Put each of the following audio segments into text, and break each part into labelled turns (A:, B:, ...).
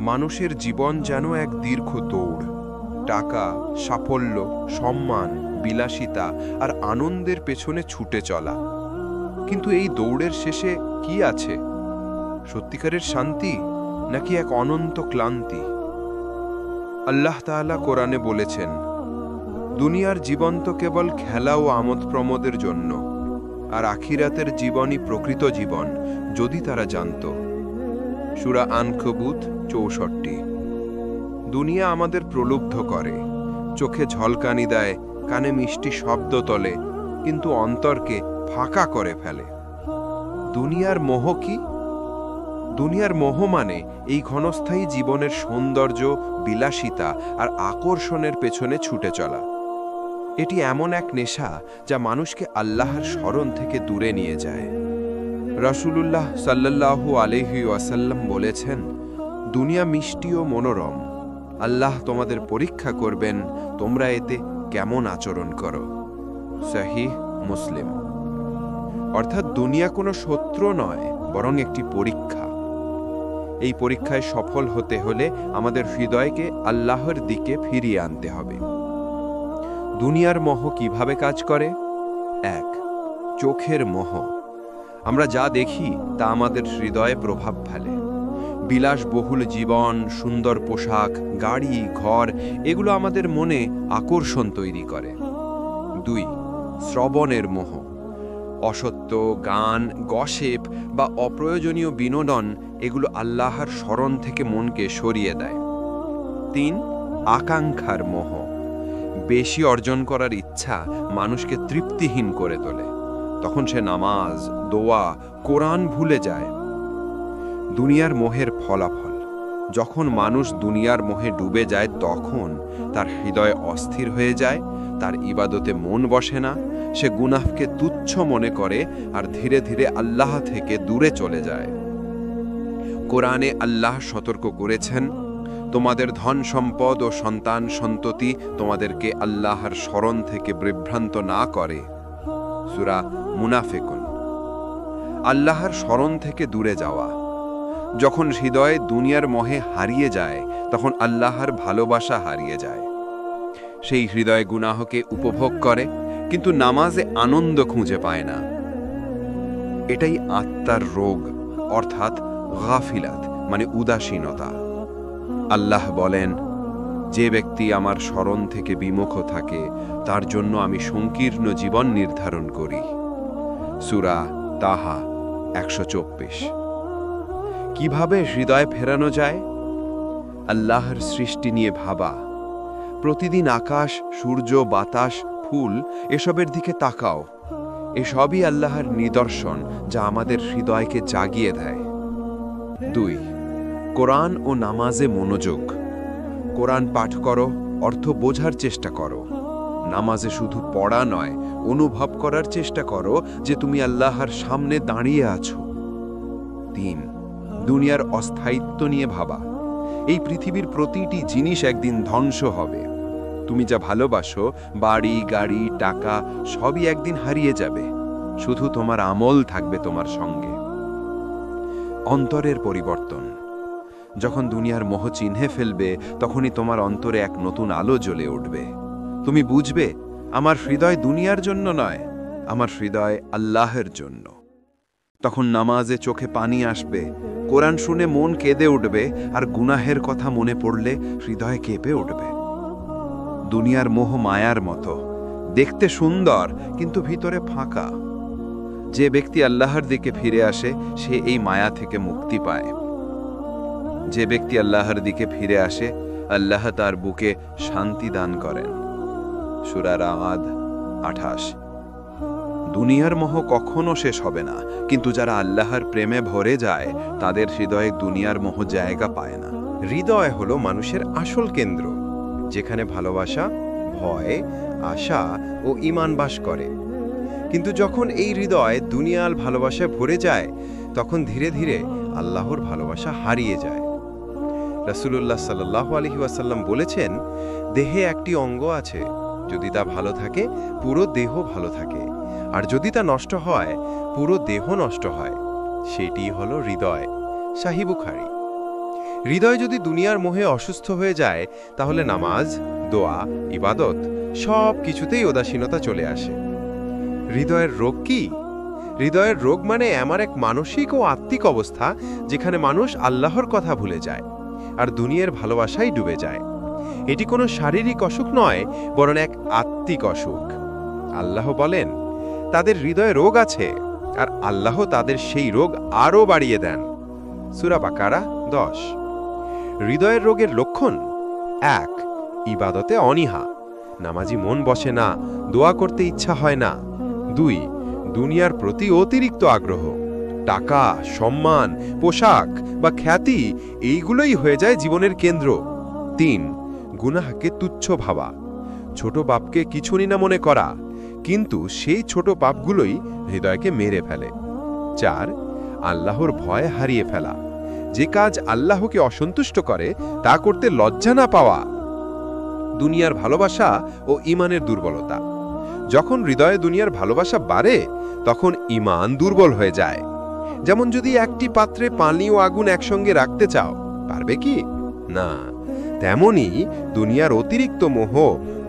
A: মানুষের জীবন যেন এক দীর্ঘ দৌড়। টাকা, সাফল্য, সম্মান, বিলাসিতা আর আনন্দের পেছনে ছুটে চলা। কিন্তু এই দৌড়ের শেষে কি আছে? সত্যিকারের শান্তি নাকি এক অনন্ত ক্লান্তি? আল্লাহ তাআলা কোরআনে বলেছেন, দুনিয়ার জীবন তো কেবল খেলা ও আমোদ প্রমোদের জন্য, আর আখিরাতের জীবনই প্রকৃত জীবন, যদি তারা জানত। সূরা আনকবুত ৬৪। দুনিয়া আমাদের প্রলুব্ধ করে, চোখে ঝলকানি দেয়, কানে মিষ্টি শব্দ তোলে, কিন্তু অন্তরকে ফাঁকা করে ফেলে। দুনিয়ার মোহ কি? দুনিয়ার মোহ মানে এই ক্ষণস্থায়ী জীবনের সৌন্দর্য, বিলাসিতা আর আকর্ষণের পেছনে ছুটে চলা। এটি এমন এক নেশা যা মানুষকে আল্লাহর স্মরণ থেকে দূরে নিয়ে যায়। রাসূলুল্লাহ সাল্লাল্লাহু আলাইহি ওয়াসাল্লাম বলেছেন, দুনিয়া মিষ্টি ও মনোরম, আল্লাহ তোমাদের পরীক্ষা করবেন তোমরা এতে কেমন আচরণ করো। সহিহ মুসলিম। অর্থাৎ দুনিয়া কোনো শত্রু নয়, বরং একটি পরীক্ষা। এই পরীক্ষায় সফল হতে হলে আমাদের হৃদয়কে আল্লাহর দিকে ফিরিয়ে আনতে হবে। দুনিয়ার মোহ কিভাবে কাজ করে? ১. চোখের মোহ। আমরা যা দেখি তা আমাদের হৃদয়ে প্রভাব ফেলে। বিলাসবহুল জীবন, সুন্দর পোশাক, গাড়ি, ঘর, এগুলো আমাদের মনে আকর্ষণ তৈরি করে। ২. শ্রবণের মোহ। অসত্য, গান, গসিপ বা অপ্রয়োজনীয় বিনোদন, এগুলো আল্লাহর স্মরণ থেকে মনকে সরিয়ে দেয়। ৩. আকাঙ্ক্ষার মোহ। বেশি অর্জন করার ইচ্ছা মানুষকে তৃপ্তিহীন করে তোলে। তখন সে নামাজ, দোয়া, কোরআন ভুলে যায়। দুনিয়ার মোহের ফলাফল: যখন মানুষ দুনিয়ার মোহে ডুবে যায়, তখন তার হৃদয় অস্থির হয়ে যায়, তার ইবাদতে মন বসে না, সে গুনাহকে তুচ্ছ মনে করে আর ধীরে ধীরে আল্লাহ থেকে দূরে চলে যায়। কোরআনে আল্লাহ সতর্ক করেছেন, তোমাদের ধন সম্পদ ও সন্তান সন্ততি তোমাদেরকে আল্লাহর স্মরণ থেকে বিভ্রান্ত না করে। সূরা মুনাফিকুন। আল্লাহর স্মরণ থেকে দূরে যাওয়া: যখন হৃদয় দুনিয়ার মোহে হারিয়ে যায়, তখন আল্লাহর ভালোবাসা হারিয়ে যায়। সেই হৃদয় গুনাহকে উপভোগ করে, কিন্তু নামাজে আনন্দ খুঁজে পায় না। এটাই আত্মার রোগ, অর্থাৎ গাফিলাত, মানে উদাসীনতা। আল্লাহ বলেন, যে ব্যক্তি আমার স্মরণ থেকে বিমুখ থাকে, তার জন্য আমি সংকীর্ণ জীবন নির্ধারণ করি। সূরা তাহা ১২৪। কিভাবে হৃদয় ফেরানো যায়? আল্লাহর সৃষ্টি নিয়ে ভাবা। প্রতিদিন আকাশ, সূর্য, বাতাস, ফুল, এসবের দিকে তাকাও। এসবই আল্লাহর নিদর্শন, যা আমাদের হৃদয়কে জাগিয়ে দেয়। ২. কোরআন ও নামাজে মনোযোগ। কোরআন পাঠ করো, অর্থ বোঝার চেষ্টা করো। নামাজে শুধু পড়া নয়, অনুভব করার চেষ্টা করো যে তুমি আল্লাহর সামনে দাঁড়িয়ে আছো। ৩. দুনিয়ার অস্থায়িত্ব নিয়ে ভাবা। এই পৃথিবীর প্রতিটি জিনিস একদিন ধ্বংস হবে। তুমি যা ভালোবাসো, বাড়ি, গাড়ি, টাকা, সবই একদিন হারিয়ে যাবে। শুধু তোমার আমল থাকবে তোমার সঙ্গে। অন্তরের পরিবর্তন: যখন দুনিয়ার মোহ চিহ্নে ফেলবে, তখনই তোমার অন্তরে এক নতুন আলো জ্বলে উঠবে। তুমি বুঝবে, আমার হৃদয় দুনিয়ার জন্য নয়, আমার হৃদয় আল্লাহর জন্য। তখন নামাজে চোখে পানি আসবে, কোরআন শুনে মন কেঁদে উঠবে, আর গুনাহের কথা মনে পড়লে হৃদয় কেঁপে উঠবে। দুনিয়ার মোহ মায়ার মতো, দেখতে সুন্দর কিন্তু ভিতরে ফাঁকা। যে ব্যক্তি আল্লাহর দিকে ফিরে আসে, সে এই মায়া থেকে মুক্তি পায়। যে ব্যক্তি আল্লাহর দিকে ফিরে আসে, আল্লাহ তার বুকে শান্তি দান করেন। সূরা রা'দ ২৮। দুনিয়ার মোহ কখনো শেষ হবে না, কিন্তু যারা আল্লাহর প্রেমে ভরে যায়, তাদের হৃদয়ে দুনিয়ার মোহ জায়গা পায় না। হৃদয় হলো মানুষের আসল কেন্দ্র, যেখানে ভালোবাসা, ভয়, আশা ও ঈমান বাস করে। কিন্তু যখন এই হৃদয় দুনিয়ার ভালোবাসায় ভরে যায়, তখন ধীরে ধীরে আল্লাহর ভালোবাসা হারিয়ে যায়। রাসূলুল্লাহ সাল্লাল্লাহু আলাইহি ওয়াসাল্লাম বলেছেন, দেহে একটি অঙ্গ আছে, যদি তা ভালো থাকে, পুরো দেহ ভালো থাকে, আর যদি তা নষ্ট হয়, পুরো দেহ নষ্ট হয়। সেটি হলো হৃদয়। সহিহ বুখারী। হৃদয় যদি দুনিয়ার মোহে অসুস্থ হয়ে যায় তাহলে নামাজ, দোয়া, ইবাদত সব কিছুতেই উদাসীনতা চলে আসে। হৃদয়ের রোগ কি? হৃদয়ের রোগ মানে এমন এক মানসিক ও আত্মিক অবস্থা যেখানে মানুষ আল্লাহর কথা ভুলে যায় আর দুনিয়ার ভালোবাসায় ডুবে যায়। এটি কোনো শারীরিক অসুখ নয়, বরং এক আত্মিক অসুখ। আল্লাহ বলেন, তাদের হৃদয়ে রোগ আছে, আর আল্লাহ তাদের সেই রোগ আরও বাড়িয়ে দেন। সূরা বাকারা 10। হৃদয়ের রোগের লক্ষণ: 1. ইবাদতে অনীহা, নামাজি মন বসে না, দোয়া করতে ইচ্ছা হয় না। 2. দুনিয়ার প্রতি অতিরিক্ত আগ্রহ, টাকা, সম্মান, পোশাক বা খ্যাতি এইগুলোই হয়ে যায় জীবনের কেন্দ্র। 3. গুনাহকে তুচ্ছ ভাবা, ছোট পাপকে কিছুই না মনে করা, কিন্তু সেই ছোট পাপগুলোই হৃদয়কে মেরে ফেলে। 4. আল্লাহর ভয় হারিয়ে ফেলা, যে কাজ আল্লাহকে অসন্তুষ্ট করে তা করতে লজ্জা না পাওয়া। দুনিয়ার ভালোবাসা ও ঈমানের দুর্বলতা, যখন হৃদয়ে দুনিয়ার ভালোবাসা বাড়ে তখন ঈমান দুর্বল হয়ে যায়। যেমন যদি একটি পাত্রে পানি ও আগুন একসঙ্গে রাখতে চাও, পারবে কি? না। তেমনি দুনিয়ার অতিরিক্ত মোহ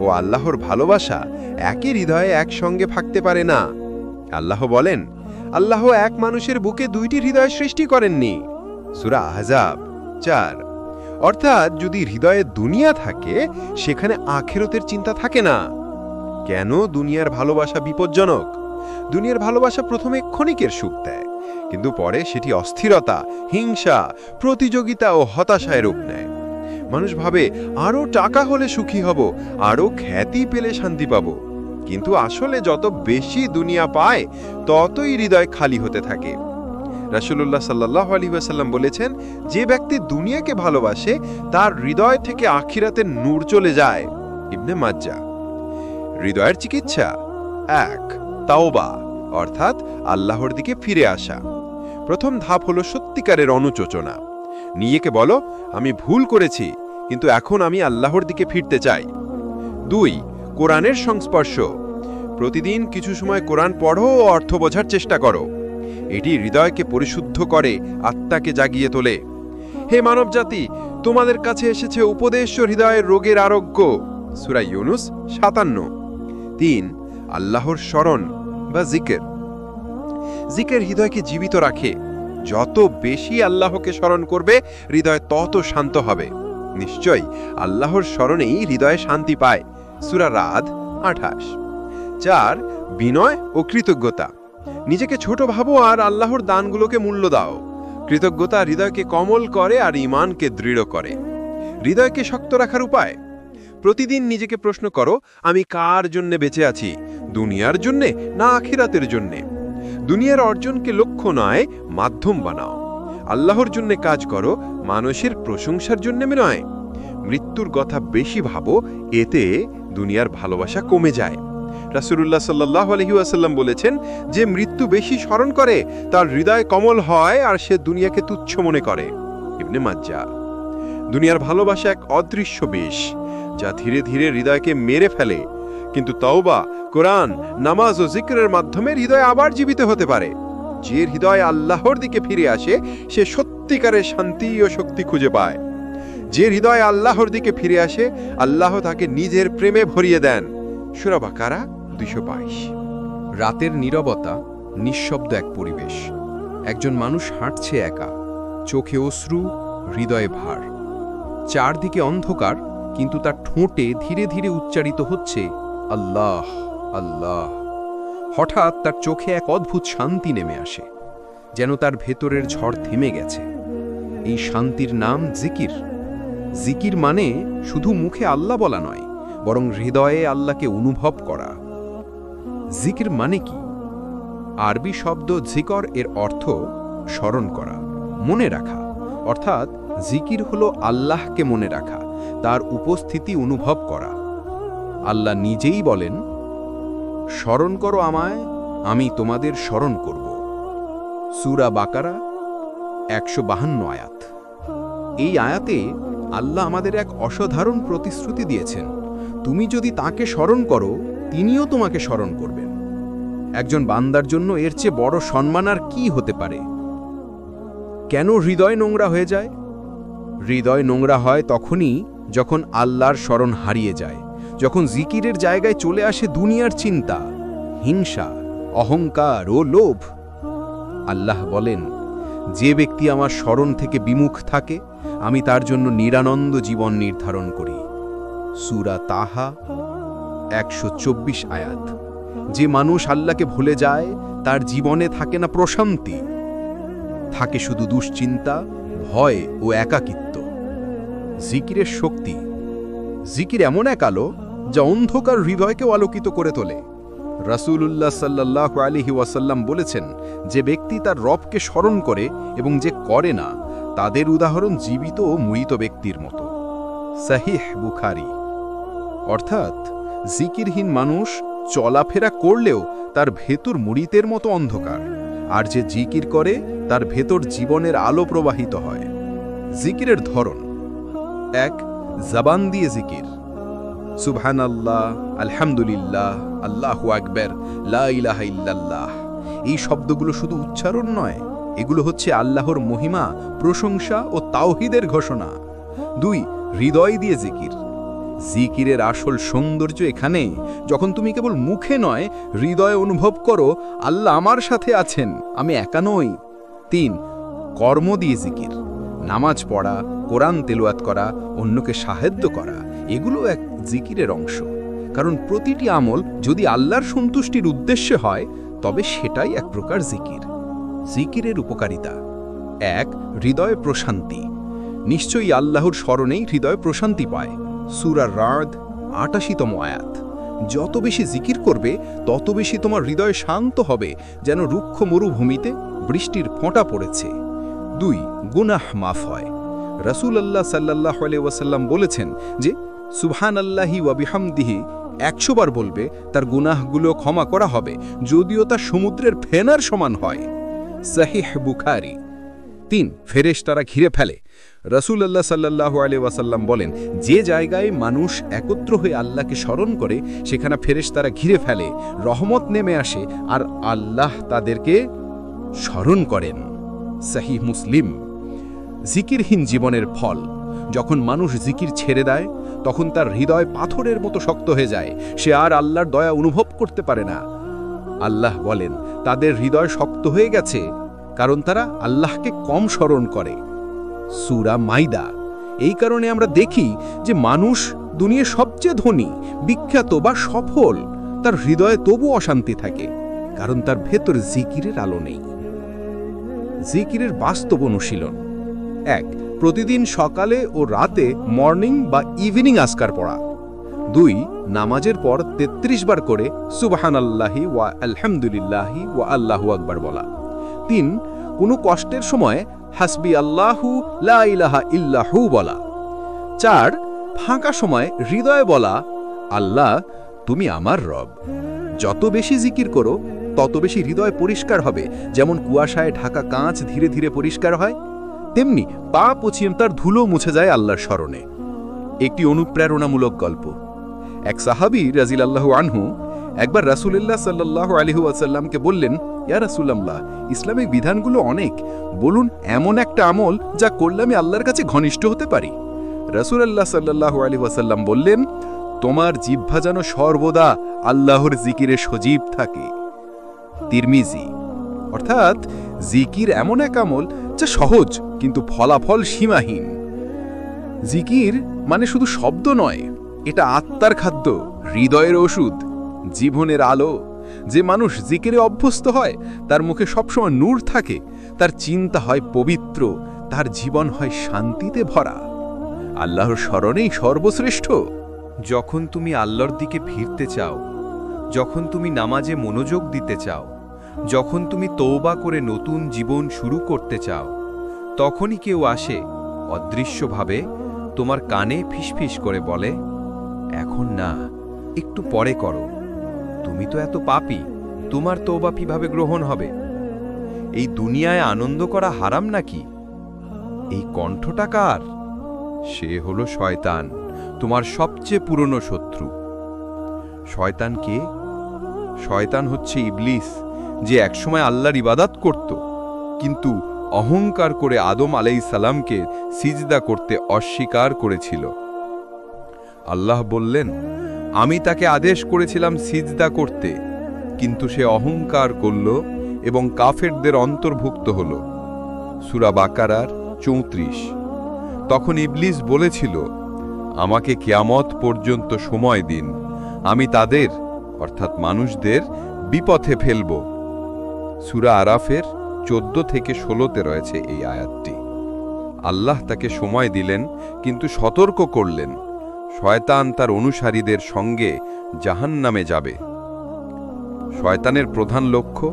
A: ও আল্লাহর ভালোবাসা একই হৃদয়ে একসঙ্গে থাকতে পারে না। আল্লাহ বলেন, আল্লাহ এক মানুষের বুকে দুইটি হৃদয় সৃষ্টি করেননি। সূরা আহজাব 4। অর্থাৎ যদি হৃদয়ে দুনিয়া থাকে, সেখানে আখিরাতের চিন্তা থাকে না। কেন দুনিয়ার ভালোবাসা বিপজ্জনক? দুনিয়ার ভালোবাসা প্রথমে ক্ষণিকের সুখ দেয়, কিন্তু পরে সেটি অস্থিরতা, হিংসা, প্রতিযোগিতা ও হতাশায় রূপ নেয়। মানুষ ভাবে আরও টাকা হলে সুখী হব, আরও খ্যাতি পেলে শান্তি পাব, কিন্তু আসলে যত বেশি দুনিয়া পায় ততই হৃদয় খালি হতে থাকে। রাসূলুল্লাহ সাল্লাল্লাহু আলাইহি ওয়াসাল্লাম বলেছেন, যে ব্যক্তি দুনিয়াকে ভালোবাসে তার হৃদয় থেকে আখিরাতের নূর চলে যায়। ইবনে মাজ্জাহ। হৃদয়ের চিকিৎসা: 1. তাওবা, অর্থাৎ আল্লাহর দিকে ফিরে আসা। প্রথম ধাপ হলো সত্যিকারের অনুশোচনা। নিজেকে বলো, আমি ভুল করেছি, কিন্তু এখন আমি আল্লাহর দিকে ফিরতে চাই। 2. কোরআনের সংস্পর্শ, প্রতিদিন কিছু সময় কোরআন পড়ো ও অর্থ বোঝার চেষ্টা করো। এটি হৃদয়কে পরিশুদ্ধ করে, আত্মাকে জাগিয়ে তোলে। হে মানবজাতি, তোমাদের কাছে এসেছে উপদেশ ও হৃদয়ের রোগের আরোগ্য। সূরা ইউনুস 57। 3. আল্লাহর স্মরণ বা জিকির। জিকির হৃদয়কে জীবিত রাখে। যত বেশি আল্লাহকে স্মরণ করবে, হৃদয় তত শান্ত হবে। নিশ্চয়ই আল্লাহর স্মরণেই হৃদয়ে শান্তি পায়। সূরা রাদ 28। 4. বিনয় ও কৃতজ্ঞতা, নিজেকে ছোট ভাবো আর আল্লাহর দানগুলোকে মূল্য দাও। কৃতজ্ঞতা হৃদয়কে কোমল করে আর ঈমানকে দৃঢ় করে। হৃদয়কে শক্ত রাখার উপায়: প্রতিদিন নিজেকে প্রশ্ন করো, আমি কার জন্য বেঁচে আছি? দুনিয়ার জন্যে না আখিরাতের জন্যে? দুনিয়ার অর্জনকে লক্ষ্য নয়, মাধ্যম বানাও। আল্লাহর জন্য কাজ করো, মানুষের প্রশংসার জন্য নয়। মৃত্যুর কথা বেশি ভাবো, এতে দুনিয়ার ভালোবাসা কমে যায়। রাসূলুল্লাহ সাল্লাল্লাহু আলাইহি ওয়াসাল্লাম বলেছেন, যে মৃত্যু বেশি স্মরণ করে তার হৃদয় কোমল হয় আর সে দুনিয়াকে তুচ্ছ মনে করে। ইবনে মাজ্জাহ। দুনিয়ার ভালোবাসা এক অদৃশ্য বিষ, যা ধীরে ধীরে হৃদয়কে মেরে ফেলে, কিন্তু তওবা, কোরআন, নামাজ ও জিকিরের মাধ্যমে হৃদয় আবার জীবিত হতে পারে। যে হৃদয় আল্লাহর দিকে ফিরে আসে, সে সত্যিকারের শান্তি ও শক্তি খুঁজে পায়। যে হৃদয় আল্লাহর দিকে ফিরে আসে, আল্লাহ তাকে নিজের প্রেমে ভরিয়ে দেন। সূরা বাকারা 222।
B: রাতের নীরবতা, নিঃশব্দ এক পরিবেশ। একজন মানুষ হাঁটছে একা, চোখে অশ্রু, হৃদয়ে ভার। চারদিকে অন্ধকার, কিন্তু তার ঠোঁটে ধীরে ধীরে উচ্চারিত হচ্ছে আল্লাহ, আল্লাহ। হঠাৎ তার চোখে এক অদ্ভুত শান্তি নেমে আসে, যেন তার ভেতরের ঝড় থেমে গেছে। এই শান্তির নাম জিকির। জিকির মানে শুধু মুখে আল্লাহ বলা নয়, বরং হৃদয়ে আল্লাহকে অনুভব করা। জিকির মানে কি? আরবি শব্দ জিকর এর অর্থ স্মরণ করা, মনে রাখা। অর্থাৎ জিকির হলো আল্লাহকে মনে রাখা, তার উপস্থিতি অনুভব করা। আল্লাহ নিজেই বলেন, স্মরণ করো আমায়, আমি তোমাদের স্মরণ করব। সূরা বাকারা 152 আয়াত। এই আয়াতে আল্লাহ আমাদের এক অসাধারণ প্রতিশ্রুতি দিয়েছেন, তুমি যদি তাকে স্মরণ করো, তিনিও তোমাকে স্মরণ করবেন। একজন বান্দার জন্য এর চেয়ে বড় সম্মান আর কি হতে পারে? কেন হৃদয় নোংরা হয়ে যায়? হৃদয় নোংরা হয় তখনই যখন আল্লাহর স্মরণ হারিয়ে যায়, যখন জিকিরের জায়গায় চলে আসে দুনিয়ার চিন্তা, হিংসা, অহংকার ও লোভ। আল্লাহ বলেন, যে ব্যক্তি আমার স্মরণ থেকে বিমুখ থাকে আমি তার জন্য নিরানন্দ জীবন নির্ধারণ করি। সূরা তাহা 124 আয়াত। যে মানুষ আল্লাহকে ভুলে যায় তার জীবনে থাকে না প্রশান্তি, থাকে শুধু দুশ্চিন্তা, ভয় ও একাকিত্ব। জিকিরের শক্তি। জিকির এমন এক আলো যা অন্ধকার হৃদয়কেও আলোকিত করে তোলে। রাসূলুল্লাহ সাল্লাল্লাহু আলাইহি ওয়াসাল্লাম বলেছেন, যে ব্যক্তি তার রবকে স্মরণ করে এবং যে করে না, তাদের উদাহরণ জীবিত ও মৃত ব্যক্তির মতো। সহিহ বুখারী। অর্থাৎ জিকিরহীন মানুষ চলাফেরা করলেও তার ভেতর মুড়িতের মতো অন্ধকার, আর যে জিকির করে তার ভেতর জীবনের আলো প্রবাহিত হয়। জিকিরের ধরন। 1. জবান দিয়ে জিকির। সুবহানাল্লাহ, আলহামদুলিল্লাহ, আল্লাহু আকবার, লা ইলাহা ইল্লাল্লাহ। এই শব্দগুলো শুধু উচ্চারণ নয়, এগুলো হচ্ছে আল্লাহর মহিমা, প্রশংসা ও তাওহীদের ঘোষণা। 2. হৃদয় দিয়ে জিকির। জিকিরের আসল সৌন্দর্য এখানে, যখন তুমি কেবল মুখে নয় হৃদয়ে অনুভব করো, আল্লাহ আমার সাথে আছেন, আমি একা নই। 3. কর্ম দিয়ে জিকির। নামাজ পড়া, কোরআন তেলাওয়াত করা, অন্যকে সাহায্য করা, এগুলো এক জিকিরের অংশ। কারণ প্রতিটি আমল যদি আল্লাহর সন্তুষ্টির উদ্দেশ্যে হয় তবে সেটাই এক প্রকার জিকির। জিকিরের উপকারিতা। 1. হৃদয় প্রশান্তি। নিশ্চয়ই আল্লাহর স্মরণেই হৃদয় প্রশান্তি পায়। সূরা রাদ ৮৮তম আয়াত। যত বেশি জিকির করবে তত বেশি তোমার হৃদয় শান্ত হবে, যেন রুক্ষ মরুভূমিতে বৃষ্টির ফোঁটা পড়েছে। 2. গুনাহ মাফ হয়। রাসূলুল্লাহ সাল্লাল্লাহু আলাইহি ওয়াসাল্লাম বলেছেন যে সুবহানাল্লাহি ওয়া বিহামদিহি 100 বার বলবে, তার গুনাহগুলো ক্ষমা করা হবে, যদিও তা সমুদ্রের ফেনার সমান হয়। সহিহ বুখারী। 3. ফেরেশতারা ঘিরে ফেলে। রাসূলুল্লাহ সাল্লাল্লাহু আলাইহি ওয়াসাল্লাম বলেন, যে জায়গায় মানুষ একত্র হয়ে আল্লাহকে স্মরণ করে সেখানে ফেরেশতারা ঘিরে ফেলে, রহমত নেমে আসে আর আল্লাহ তাদেরকে স্মরণ করেন। সহিহ মুসলিম। জিকিরহীন জীবনের ফল। যখন মানুষ জিকির ছেড়ে দেয় তখন তার হৃদয় পাথরের মতো শক্ত হয়ে যায়, সে আর আল্লাহর দয়া অনুভব করতে পারে না। আল্লাহ বলেন, তাদের হৃদয় শক্ত হয়ে গেছে কারণ তারা আল্লাহকে কম স্মরণ করে। সূরা মাইদা। এই কারণে আমরা দেখি যে মানুষ দুনিয়ার সবচেয়ে ধনী, বিখ্যাত বা সফল, তার হৃদয়ে তবু অশান্তি থাকে, কারণ তার ভেতর জিকিরের আলো নেই। জিকিরের বাস্তব অনুশীলন। 1. প্রতিদিন সকালে ও রাতে মর্নিং বা ইভিনিং আজকার পড়া। 2. নামাজের পর 33 বার করে সুবহানাল্লাহি ওয়া আলহামদুলিল্লাহি ওয়া আল্লাহু আকবার বলা। 3. কোনো কষ্টের সময় হাসবি আল্লাহু লা ইলাহা ইল্লাহু বলা। 4. ফাঁকা সময় হৃদয়ে বলা, আল্লাহ তুমি আমার রব। যত বেশি জিকির করো তত বেশি হৃদয় পরিষ্কার হবে। যেমন কুয়াশায় ঢাকা কাঁচ ধীরে ধীরে পরিষ্কার হয়, তেমনি পাপ ও চিন্তার ধুলো মুছে যায় আল্লাহর স্মরণে। একটি অনুপ্রেরণামূলক গল্প। এক সাহাবী রাদিয়াল্লাহু আনহু একবার রাসূলুল্লাহ সাল্লাল্লাহু আলাইহি ওয়াসাল্লামকে বললেন, ইয়া রাসূলুল্লাহ, ইসলামিক বিধানগুলো অনেক, বলুন এমন একটা আমল যা করলে আমি আল্লাহর কাছে ঘনিষ্ঠ হতে পারি। রাসূলুল্লাহ সাল্লাল্লাহু আলাইহি ওয়াসাল্লাম বললেন, তোমার জিহ্বা যেন সর্বদা আল্লাহর জিকিরে সজীব থাকে। তিরমিজি। অর্থাৎ জিকির এমন এক আমল যা সহজ কিন্তু ফলাফল সীমাহীন। জিকির মানে শুধু শব্দ নয়, এটা আত্মার খাদ্য, হৃদয়ের ওষুধ, জীবনের আলো। যে মানুষ জিকিরে অভ্যস্ত হয় তার মুখে সবসময় নূর থাকে, তার চিন্তা হয় পবিত্র, তার জীবন হয় শান্তিতে ভরা। আল্লাহর স্মরণেই সর্বশ্রেষ্ঠ।
A: যখন তুমি আল্লাহর দিকে ফিরতে চাও, যখন তুমি নামাজে মনোযোগ দিতে চাও, যখন তুমি তওবা করে নতুন জীবন শুরু করতে চাও, তখনই কেউ আসে অদৃশ্যভাবে তোমার কানে ফিসফিস করে বলে, এখন না, একটু পরে করো, তুমি তো এত পাপী, তোমার তওবা কিভাবে গ্রহণ হবে? এই দুনিয়ায় আনন্দ করা হারাম নাকি? এই কণ্ঠটা কার? সে হলো শয়তান, তোমার সবচেয়ে পুরনো শত্রু। শয়তান কে? শয়তান হচ্ছে ইবলিস, যে একসময় আল্লাহর ইবাদত করত কিন্তু
B: অহংকার করে আদম আলাইহিসসালামকে সিজদা করতে অস্বীকার করেছিল। আল্লাহ বললেন, আমি তাকে আদেশ করেছিলাম সিজদা করতে, কিন্তু সে অহংকার করল এবং কাফেরদের অন্তর্ভুক্ত হল। সূরা বাকারার 34। তখন ইবলিস বলেছিল, আমাকে কিয়ামত পর্যন্ত সময় দিন, আমি তাদের অর্থাৎ মানুষদের বিপথে ফেলব। সূরা আরাফের 14 থেকে 16তে রয়েছে এই আয়াতটি। আল্লাহ তাকে সময় দিলেন, কিন্তু সতর্ক করলেন, শয়তান তার অনুসারীদের সঙ্গে জাহান্নামে যাবে। শয়তানের প্রধান লক্ষ্য,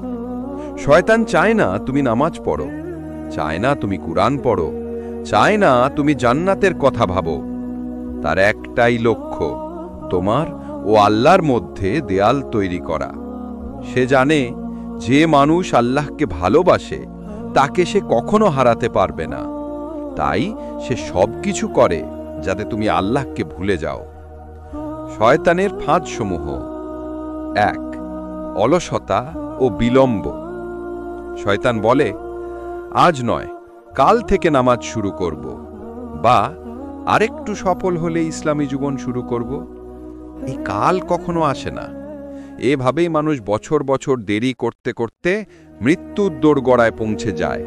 B: শয়তান চায় না তুমি নামাজ পড়ো, চায় না তুমি কুরআন পড়ো, চায় না তুমি জান্নাতের কথা ভাবো। তার একটাই লক্ষ্য, তোমার ও আল্লাহর মধ্যে দেয়াল তৈরি করা। সে জানে যে মানুষ আল্লাহকে ভালোবাসে তাকে সে কখনো হারাতে পারবে না, তাই সে সবকিছু করে যাতে তুমি আল্লাহকে ভুলে যাও। শয়তানের ফাঁদসমূহ: 1. অলসতা ও বিলম্ব। শয়তান বলে, আজ নয়, কাল থেকে নামাজ শুরু করব, বা আরেকটু সফল হলে ইসলামী জীবন শুরু করব। এই কাল কখনো আসে না। এভাবেই মানুষ বছর বছর দেরি করতে করতে মৃত্যুর দোরগড়ায় পৌঁছে যায়।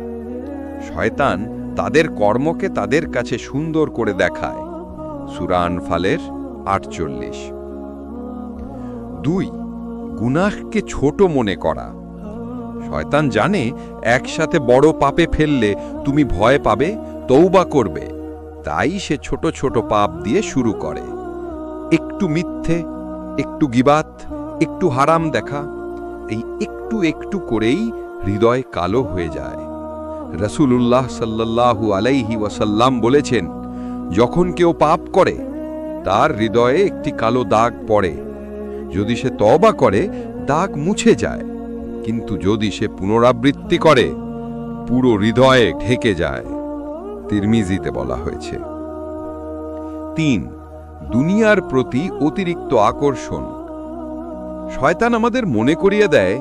B: শয়তান তাদের কর্মকে তাদের কাছে সুন্দর করে দেখায়। সূরা আনফালের 48। 2. গুনাহকে ছোট মনে করা। শয়তান জানে একসাথে বড় পাপে ফেললে তুমি ভয় পাবে, তওবা করবে, তাই সে ছোট ছোট পাপ দিয়ে শুরু করে। একটু মিথ্যে, একটু গীবাত, একটু হারাম দেখা, এই একটু একটু করেই হৃদয় কালো হয়ে যায়। রাসূলুল্লাহ সাল্লাল্লাহু আলাইহি ওয়াসাল্লাম বলেছেন, যখন কেউ পাপ করে তার হৃদয়ে একটি কালো দাগ পড়ে। যদি সে তওবা করে দাগ মুছে যায়, কিন্তু যদি সে পুনরাবৃত্তি করে পুরো হৃদয়ে ঢেকে যায়। তিরমিজিতে বলা হয়েছে। 3. দুনিয়ার প্রতি অতিরিক্ত আকর্ষণ। শয়তান আমাদের মনে করিয়ে দেয়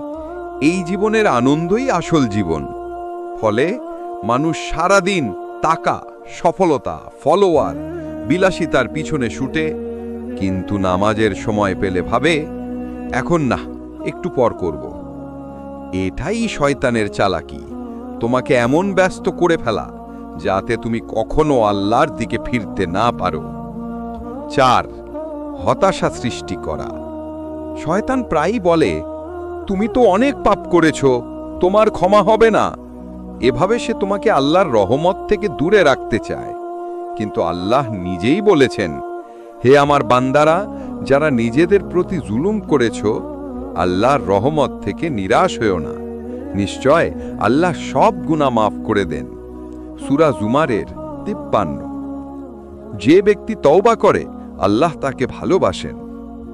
B: এই জীবনের আনন্দই আসল জীবন। ফলে মানুষ সারাদিন টাকা, সফলতা, ফলোয়ার, বিলাসিতার পিছনে ছুটে, কিন্তু নামাজের সময় পেলে ভাবে, এখন না, একটু পর করব। এটাই শয়তানের চালাকি, তোমাকে এমন ব্যস্ত করে ফেলা যাতে তুমি কখনো আল্লাহর দিকে ফিরতে না পারো। 4. হতাশা সৃষ্টি করা। শয়তান প্রায়ই বলে, তুমি তো অনেক পাপ করেছো, তোমার ক্ষমা হবে না। এভাবে সে তোমাকে আল্লাহর রহমত থেকে দূরে রাখতে চায়। কিন্তু আল্লাহ নিজেই বলেছেন, হে আমার বান্দারা, যারা নিজেদের প্রতি জুলুম করেছো, আল্লাহর রহমত থেকে নিরাশ হয়ো না। নিশ্চয় আল্লাহ সব গুনাহ মাফ করে দেন। সূরা জুমারের 53। যে ব্যক্তি তওবা করে আল্লাহ তাকে ভালোবাসেন,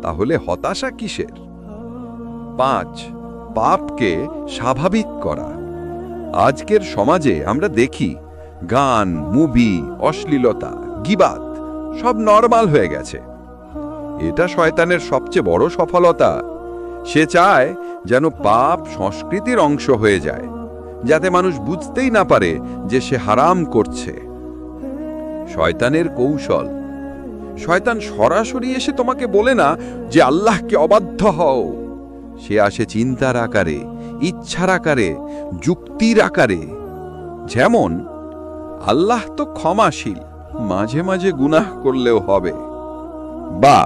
B: তাহলে হতাশা কিসের? 5. পাপকে স্বাভাবিক করা। আজকের সমাজে আমরা দেখি গান, মুভি, অশ্লীলতা, গীবাত সব নরমাল হয়ে গেছে। এটা শয়তানের সবচেয়ে বড় সফলতা। সে চায় যেন পাপ সংস্কৃতির অংশ হয়ে যায়, যাতে মানুষ বুঝতেই না পারে যে সে হারাম করছে। শয়তানের কৌশল: শয়তান সরাসরি এসে তোমাকে বলে না যে আল্লাহকে অবাধ্য হও। সে আসে চিন্তার আকারে, ইচ্ছার আকারে, যুক্তির আকারে। যেমন, আল্লাহ তো ক্ষমাশীল, মাঝে মাঝে গুনাহ করলেও হবে, বা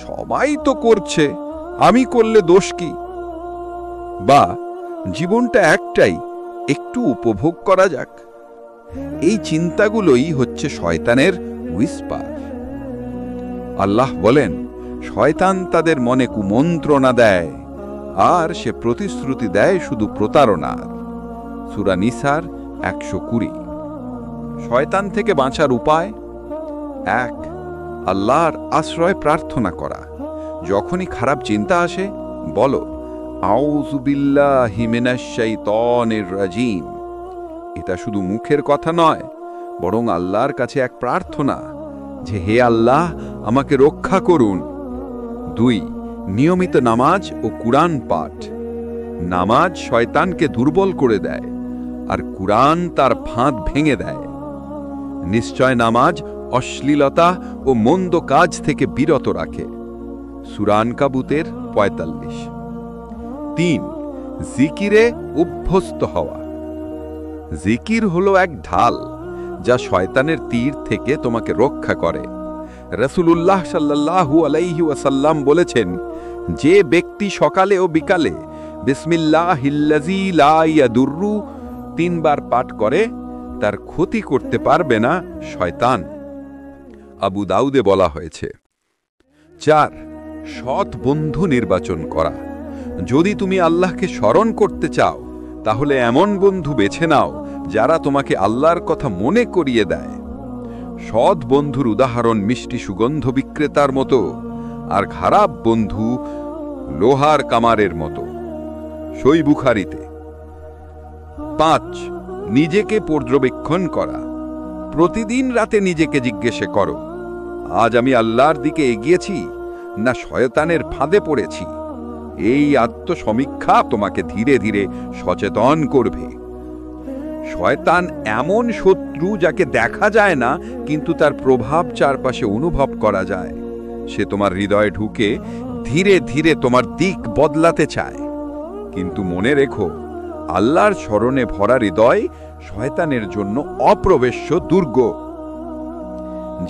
B: সবাই তো করছে, আমি করলে দোষ কি, বা জীবনটা একটাই, একটু উপভোগ করা যাক। এই চিন্তাগুলোই হচ্ছে শয়তানের হুইসপার। আল্লাহ বলেন, শয়তান তাদের মনে কুমন্ত্রণা দেয়, আর সে প্রতিশ্রুতি দেয় শুধু প্রতারণার। সূরা নিসার 120। শয়তান থেকে বাঁচার উপায়: 1. আল্লাহর আশ্রয় প্রার্থনা করা। যখনই খারাপ চিন্তা আসে, বলো, আউযু বিল্লাহি মিনাশ শাইতানির রাজিম। এটা শুধু মুখের কথা নয়, বরং আল্লাহর কাছে এক প্রার্থনা যে, হে আল্লাহ, আমাকে রক্ষা করুন। 2. নিয়মিত নামাজ ও কুরআন পাঠ। নামাজ শয়তানকে দুর্বল করে দেয়,
C: আর কুরআন তার ফাঁদ ভেঙে দেয়। নিশ্চয় নামাজ অশ্লীলতা ও মন্দ কাজ থেকে বিরত রাখে। সূরা আনকাবুতের ৪৫। ৩. জিকিরে অভ্যস্ত হওয়া। জিকির হলো এক ঢাল যা শয়তানের তীর থেকে তোমাকে রক্ষা করে। রাসূলুল্লাহ সাল্লাল্লাহু আলাইহি ওয়াসাল্লাম বলেছেন, যে ব্যক্তি সকালে ও বিকালে বিসমিল্লাহিল্লাযী লা ইয়াদুররু ৩ বার পাঠ করে, তার ক্ষতি করতে পারবে না শয়তান। আবু দাউদে বলা হয়েছে। ৪. সৎ বন্ধু নির্বাচন করা। যদি তুমি আল্লাহকে স্মরণ করতে চাও, তাহলে এমন বন্ধু বেছে নাও যারা তোমাকে আল্লাহর কথা মনে করিয়ে দেয়। সৎ বন্ধুর উদাহরণ মিষ্টি সুগন্ধ বিক্রেতার মতো, আর খারাপ বন্ধু লোহার কামারের মতো। সই বুখারীতে। ৫. নিজেকে পর্যবেক্ষণ করা। প্রতিদিন রাতে নিজেকে জিজ্ঞেস করো, আজ আমি আল্লাহর দিকে এগিয়েছি না শয়তানের ফাঁদে পড়েছি। এই আত্মসমীক্ষা তোমাকে ধীরে ধীরে সচেতন করবে। শয়তান এমন শত্রু যাকে দেখা যায় না, কিন্তু তার প্রভাব চারপাশে অনুভব করা যায়। সে তোমার হৃদয়ে ঢুকে ধীরে ধীরে তোমার দিক বদলাতে চায়। কিন্তু মনে রেখো, আল্লাহর স্মরণে ভরা হৃদয় শয়তানের জন্য অপ্রবেশ্য দুর্গ।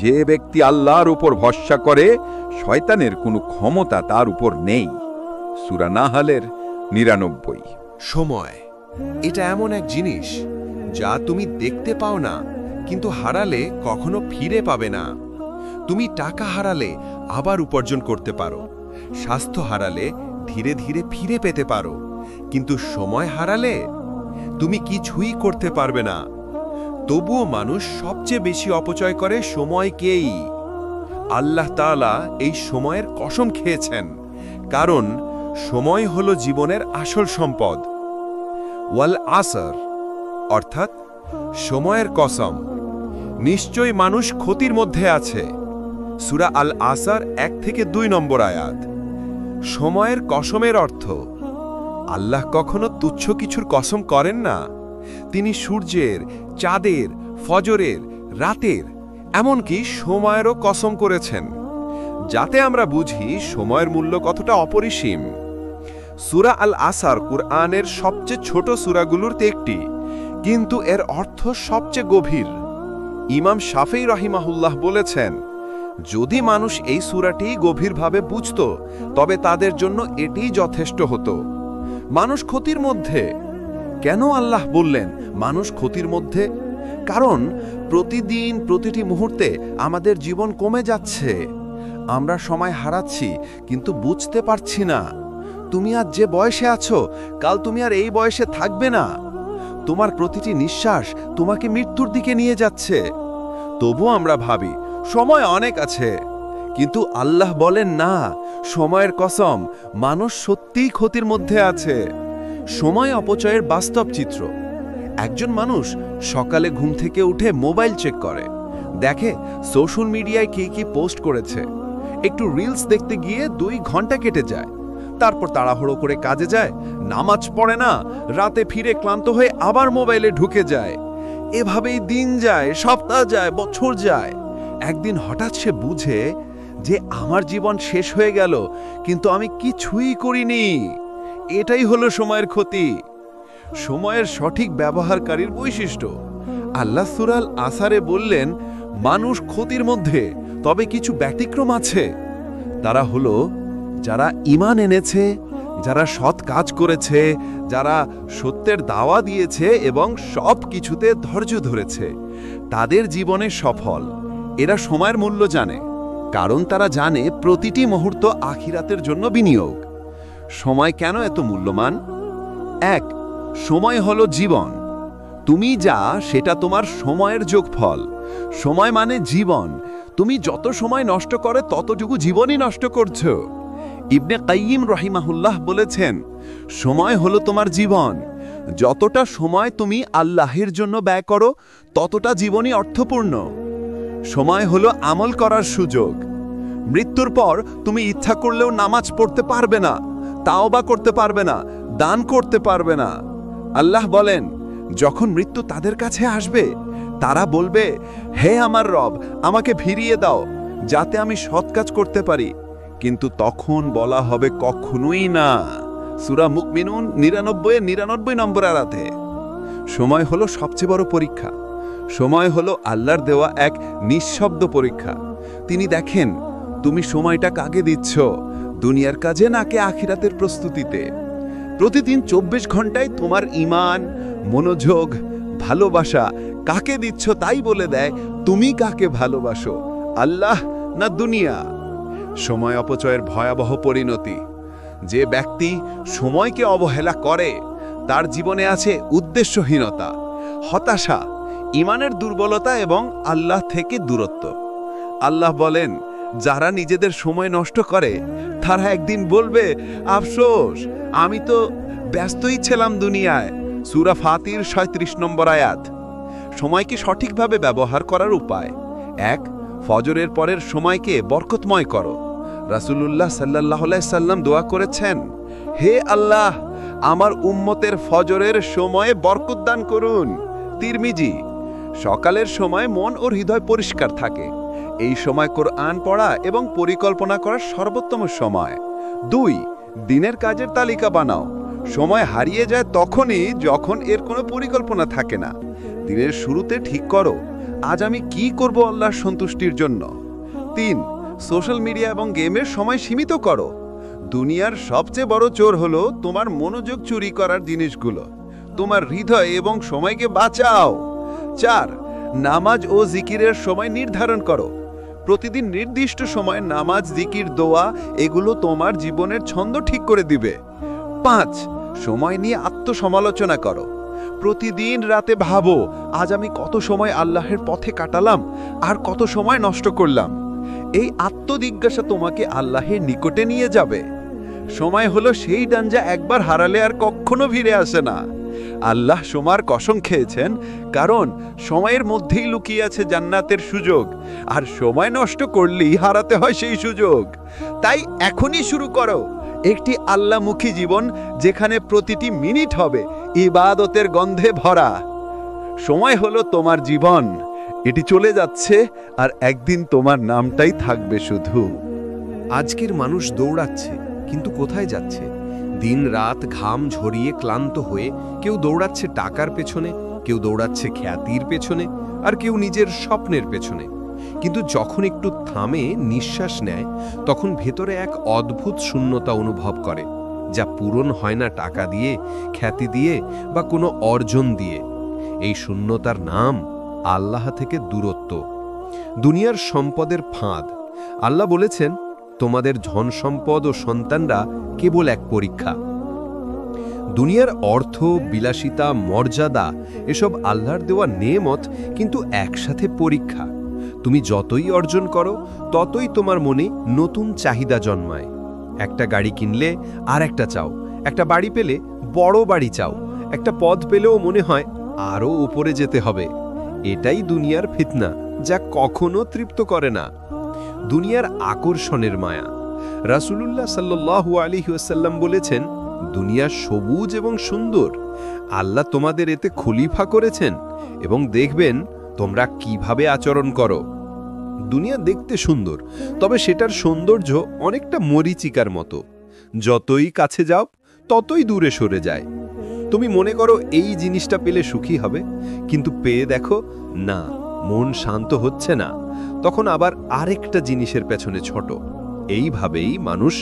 C: যে ব্যক্তি আল্লাহর উপর ভরসা করে, শয়তানের কোনো ক্ষমতা তার উপর নেই। সূরা নাহলের ৯৯।
A: সময় এটা এমন এক জিনিস যা তুমি দেখতে পাও না, কিন্তু হারালে কখনো ফিরে পাবে না। তুমি টাকা হারালে আবার উপার্জন করতে পারো, স্বাস্থ্য হারালে ধীরে ধীরে ফিরে পেতে পারো, কিন্তু সময় হারালে তুমি কিছুই করতে পারবে না। তবুও মানুষ সবচেয়ে বেশি অপচয় করে সময়কেই। আল্লাহ তাআলা এই সময়ের কসম খেয়েছেন, কারণ সময় হলো জীবনের আসল সম্পদ। ওয়াল আসর অর্থাৎ সময়ের কসম, নিশ্চয়ই মানুষ ক্ষতির মধ্যে আছে। সূরা আল আসর ১ থেকে ২ নম্বর আয়াত। সময়ের কসমের অর্থ, আল্লাহ কখনো তুচ্ছ কিছুর কসম করেন না। তিনি সূর্যের, চাঁদের, ফজরের, রাতের, এমনকি সময়েরও কসম করেছেন, যাতে আমরা বুঝি সময়ের মূল্য কতটা অপরিসীম। সূরা আল আসর কুরআনের সবচেয়ে ছোট সূরাগুলোর একটি, কিন্তু এর অর্থ সবচেয়ে গভীর। ইমাম শাফেঈ রাহিমাহুল্লাহ বলেছেন, যদি মানুষ এই সূরাটি গভীরভাবে বুঝত, তবে তাদের জন্য এটিই যথেষ্ট হতো। মানুষ ক্ষতির মধ্যে। কেন আল্লাহ বললেন মানুষ ক্ষতির মধ্যে? কারণ প্রতিদিন প্রতিটি মুহূর্তে আমাদের জীবন কমে যাচ্ছে। আমরা সময় হারাচ্ছি, কিন্তু বুঝতে পারছি না। তুমি আজ যে বয়সে আছো, কাল তুমি আর এই বয়সে থাকবে না। তোমার প্রতিটি নিঃশ্বাস তোমাকে মৃত্যুর দিকে নিয়ে যাচ্ছে। তবু আমরা ভাবি সময় অনেক আছে, কিন্তু আল্লাহ বলেন না, সময়ের কসম, মানুষ সত্যিই ক্ষতির মধ্যে আছে। সময় অপচয়ের বাস্তব চিত্র। একজন মানুষ সকালে ঘুম থেকে উঠে মোবাইল চেক করে, দেখে সোশ্যাল মিডিয়ায় কে কি পোস্ট করেছে। একটু রিলস দেখতে গিয়ে ২ ঘন্টা কেটে যায়। তারপর তাড়াহুড়ো করে কাজে যায়, নামাজ পড়ে না, রাতে ফিরে ক্লান্ত হয়ে আবার মোবাইলে ঢুকে যায়। এভাবেই দিন যায়, সপ্তাহ যায়, বছর যায়। একদিন হঠাৎ সে বুঝে যে আমার জীবন শেষ হয়ে গেল, কিন্তু আমি কিছুই করিনি। এটাই হলো সময়ের ক্ষতি। সময়ের সঠিক ব্যবহারকারীর বৈশিষ্ট্য। আল্লাহ সূরা আল আসরে বললেন, মানুষ ক্ষতির মধ্যে, তবে কিছু ব্যতিক্রম আছে। তারা হলো যারা ঈমান এনেছে, যারা সৎ কাজ করেছে, যারা সত্যের দাওয়া দিয়েছে এবং সব কিছুতে ধৈর্য ধরেছে। তাদের জীবনে সফল। এরা সময়ের মূল্য জানে, কারণ তারা জানে প্রতিটি মুহূর্ত আখিরাতের জন্য বিনিয়োগ। সময় কেন এত মূল্যবান? ১. সময় হলো জীবন। তুমি যা, সেটা তোমার সময়ের যোগফল। সময় মানে জীবন। তুমি যত সময় নষ্ট করে ততটুকু জীবনই নষ্ট করছো। ইবনে কাইয়িম রাহিমাহুল্লাহ বলেছেন, সময় হলো তোমার জীবন। যতটা সময় তুমি আল্লাহের জন্য ব্যয় করো, ততটা জীবনই অর্থপূর্ণ। সময় হলো আমল করার সুযোগ। মৃত্যুর পর তুমি ইচ্ছা করলেও নামাজ পড়তে পারবে না, তাওবা করতে পারবে না, দান করতে পারবে না। আল্লাহ বলেন,
C: যখন মৃত্যু তাদের কাছে আসবে তারা বলবে, হে আমার রব, আমাকে ফিরিয়ে দাও যাতে আমি সৎ কাজ করতে পারি। কিন্তু তখন বলা হবে, কখনোই না। সূরা মুমিনুন 99 নম্বর আয়াতে। সময় হলো সবচেয়ে বড় পরীক্ষা। সময় হলো আল্লাহর দেওয়া এক নিঃশব্দ পরীক্ষা। তিনি দেখেন তুমি সময়টা কাকে দিচ্ছ, দুনিয়ার কাজে নাকি আখিরাতের প্রস্তুতিতে। প্রতিদিন 24 ঘন্টায় তোমার ঈমান, মনোযোগ, ভালোবাসা কাকে দিচ্ছ তাই বলে দেয় তুমি কাকে ভালোবাসো, আল্লাহ না দুনিয়া। সময় অপচয়ের ভয়াবহ পরিণতি। যে ব্যক্তি সময়কে অবহেলা করে তার জীবনে আছে উদ্দেশ্যহীনতা, হতাশা, ঈমানের দুর্বলতা এবং আল্লাহ থেকে দূরত্ব। আল্লাহ বলেন, যারা নিজেদের সময় নষ্ট করে তারা একদিন বলবে, আফসোস, আমি তো ব্যস্তই ছিলাম দুনিয়ায়। সূরা ফাতির 37 নম্বর আয়াত। সময়কে সঠিকভাবে ব্যবহার করার উপায়: 1. ফজরের পরের সময়কে বরকতময় করো। রাসূলুল্লাহ সাল্লাল্লাহু আলাইহি সাল্লাম দোয়া করেছেন, হে আল্লাহ, আমার উম্মতের ফজরের সময়ে বরকত দান করুন। তিরমিজি। সকালের সময় মন ও হৃদয় পরিষ্কার থাকে। এই সময় কোরআন পড়া এবং পরিকল্পনা করার সর্বোত্তম সময়। 2. দিনের কাজের তালিকা বানাও। সময় হারিয়ে যায় তখনই যখন এর কোনো পরিকল্পনা থাকে না। দিনের শুরুতে ঠিক করো, আজ আমি কি করব আল্লাহর সন্তুষ্টির জন্য। 3. সোশ্যাল মিডিয়া এবং গেমের সময় সীমিত করো। দুনিয়ার সবচেয়ে বড় চোর হলো তোমার মনোযোগ চুরি করার জিনিসগুলো। তোমার হৃদয় এবং সময়কে বাঁচাও। 4. নামাজ ও জিকিরের সময় নির্ধারণ করো। প্রতিদিন নির্দিষ্ট সময়ে নামাজ, জিকির, দোয়া এগুলো তোমার জীবনের ছন্দ ঠিক করে দিবে। 5. সময় নিয়ে আত্মসমালোচনা করো। প্রতিদিন রাতে ভাবো, আজ আমি কত সময় আল্লাহর পথে কাটালাম আর কত সময় নষ্ট করলাম। এই আত্মজিজ্ঞাসা তোমাকে আল্লাহের নিকটে নিয়ে যাবে। সময় হলো সেই ডান যা একবার হারালে আর কখনো ফিরে আসে না। আল্লাহ সময়ের কসম খেয়েছেন, কারণ সময়ের মধ্যেই লুকিয়ে আছে জান্নাতের সুযোগ, আর সময় নষ্ট করলেই হারাতে হয় সেই সুযোগ। তাই এখনই শুরু করো একটি আল্লাহমুখী জীবন, যেখানে প্রতিটি মিনিট হবে ইবাদতের গন্ধে ভরা। সময় হলো তোমার জীবন, এটি চলে যাচ্ছে আর একদিন তোমার নামটাই থাকবে শুধু।
B: আজকের মানুষ দৌড়াচ্ছে, কিন্তু কোথায় যাচ্ছে? দিন রাত ঘাম ঝরিয়ে ক্লান্ত হয়ে কেউ দৌড়াচ্ছে টাকার পেছনে, কেউ দৌড়াচ্ছে খ্যাতির পেছনে, আর কেউ নিজের স্বপ্নের পেছনে। কিন্তু যখন একটু থামে, নিঃশ্বাস নেয়, তখন ভেতরে এক অদ্ভুত শূন্যতা অনুভব করে, যা পূরণ হয় না টাকা দিয়ে, খ্যাতি দিয়ে বা কোনো অর্জন দিয়ে। এই শূন্যতার নাম আল্লাহ থেকে দূরত্ব। দুনিয়ার সম্পদের ফাঁদ। আল্লাহ বলেছেন, তোমাদের ধন সম্পদ ও সন্তানরা কেবল এক পরীক্ষা। দুনিয়ার অর্থ, বিলাসিতা, মর্যাদা এসব আল্লাহর দেওয়া নেমত, কিন্তু একসাথে পরীক্ষা। তুমি যতই অর্জন করো ততই তোমার মনে নতুন চাহিদা জন্মায়। একটা গাড়ি কিনলে আর একটা চাও, একটা বাড়ি পেলে বড় বাড়ি চাও, একটা পদ পেলেও মনে হয় আরও উপরে যেতে হবে। এটাই দুনিয়ার ফিতনা, যা কখনো তৃপ্ত করে না। দুনিয়ার আকর্ষণের মায়া। রাসূলুল্লাহ সাল্লাল্লাহু আলাইহি ওয়াসাল্লাম বলেছেন, দুনিয়া সবুজ এবং সুন্দর। আল্লাহ তোমাদের এতে খলিফা করেছেন এবং দেখবেন তোমরা কিভাবে আচরণ করো। দুনিয়া দেখতে সুন্দর, তবে সেটার সৌন্দর্য অনেকটা মরীচিকার মতো। যতই কাছে যাও ততই দূরে সরে যায়। তুমি মনে করো এই জিনিসটা পেলে সুখী হবে, কিন্তু পেয়ে দেখো না, মন শান্ত হচ্ছে না। তখন আবার আরেকটা জিনিসের পেছনে ছোট। এইভাবেই মানুষ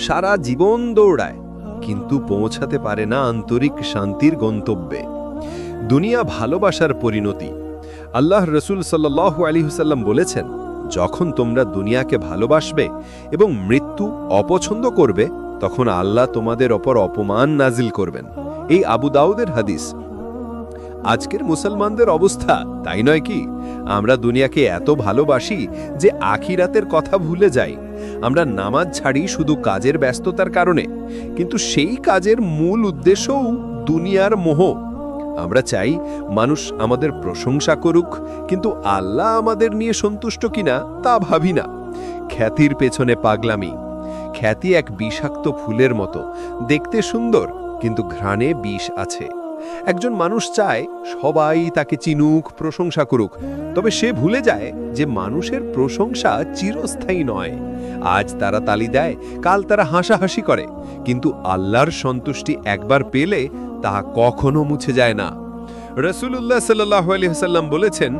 B: সারা জীবন দৌড়ায়, কিন্তু পৌঁছাতে পারে না আন্তরিক শান্তির গন্তব্যে। দুনিয়া ভালোবাসার পরিণতি। আল্লাহ রসুল সাল্লাল্লাহু আলাইহি ওয়াসাল্লাম বলেছেন, যখন তোমরা দুনিয়াকে ভালোবাসবে এবং মৃত্যু অপছন্দ করবে, তখন আল্লাহ তোমাদের ওপর অপমান নাজিল করবেন। এই আবু দাউদের হাদিস। আজকের মুসলমানদের অবস্থা তাই নয় কি? আমরা দুনিয়াকে এত ভালোবাসি যে আখিরাতের কথা ভুলে যাই। আমরা নামাজ ছাড়ি শুধু কাজের ব্যস্ততার কারণে, কিন্তু সেই কাজের মূল উদ্দেশ্যও দুনিয়ার মোহ। আমরা চাই মানুষ আমাদের প্রশংসা করুক, কিন্তু আল্লাহ আমাদের নিয়ে সন্তুষ্ট কিনা তা ভাবি না। খ্যাতির পেছনে পাগলামি। খ্যাতি এক বিষাক্ত ফুলের মতো, দেখতে সুন্দর কিন্তু ঘ্রাণে বিষ আছে।
D: একজন মানুষ চায় সবাই তাকে চিনুক, প্রশংসা করুক, তবে সে ভুলে যায় যে মানুষের প্রশংসা চিরস্থায়ী নয়। আজ তারা তালি দেয়, কাল তারা হাসাহাসি করে, কিন্তু আল্লাহর সন্তুষ্টি একবার পেলে তা কখনো মুছে যায় না। রাসূলুল্লাহ সাল্লাল্লাহু আলাইহি ওয়াসাল্লাম বলেছেন,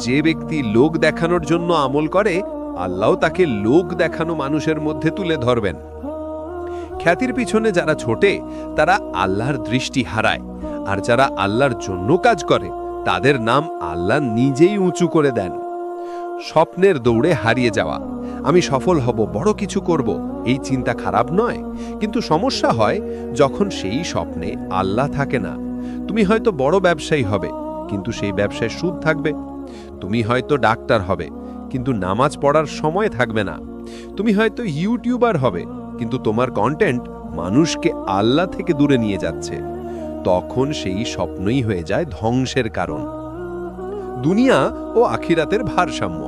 D: যে ব্যক্তি লোক দেখানোর জন্য আমল করে, আল্লাহ তাকে লোক দেখানো মানুষের মধ্যে তুলে ধরবেন। খ্যাতির পিছনে যারা ছোটে তারা আল্লাহর দৃষ্টি হারায়, আর যারা আল্লাহর জন্য কাজ করে তাদের নাম আল্লাহ নিজেই উঁচু করে দেন। স্বপ্নের দৌড়ে হারিয়ে যাওয়া, আমি সফল হব, বড় কিছু করব, এই চিন্তা খারাপ নয়, কিন্তু সমস্যা হয় যখন সেই স্বপ্নে আল্লাহ থাকে না। তুমি হয়তো বড় ব্যবসায়ী হবে, কিন্তু সেই ব্যবসায় সুদ থাকবে। তুমি হয়তো ডাক্তার হবে, কিন্তু নামাজ পড়ার সময় থাকবে না। তুমি হয়তো ইউটিউবার হবে, কিন্তু তোমার কন্টেন্ট মানুষকে আল্লাহ থেকে দূরে নিয়ে যাচ্ছে। তখন সেই স্বপ্নই হয়ে যায় ধ্বংসের কারণ। দুনিয়া ও আখিরাতের ভারসাম্য।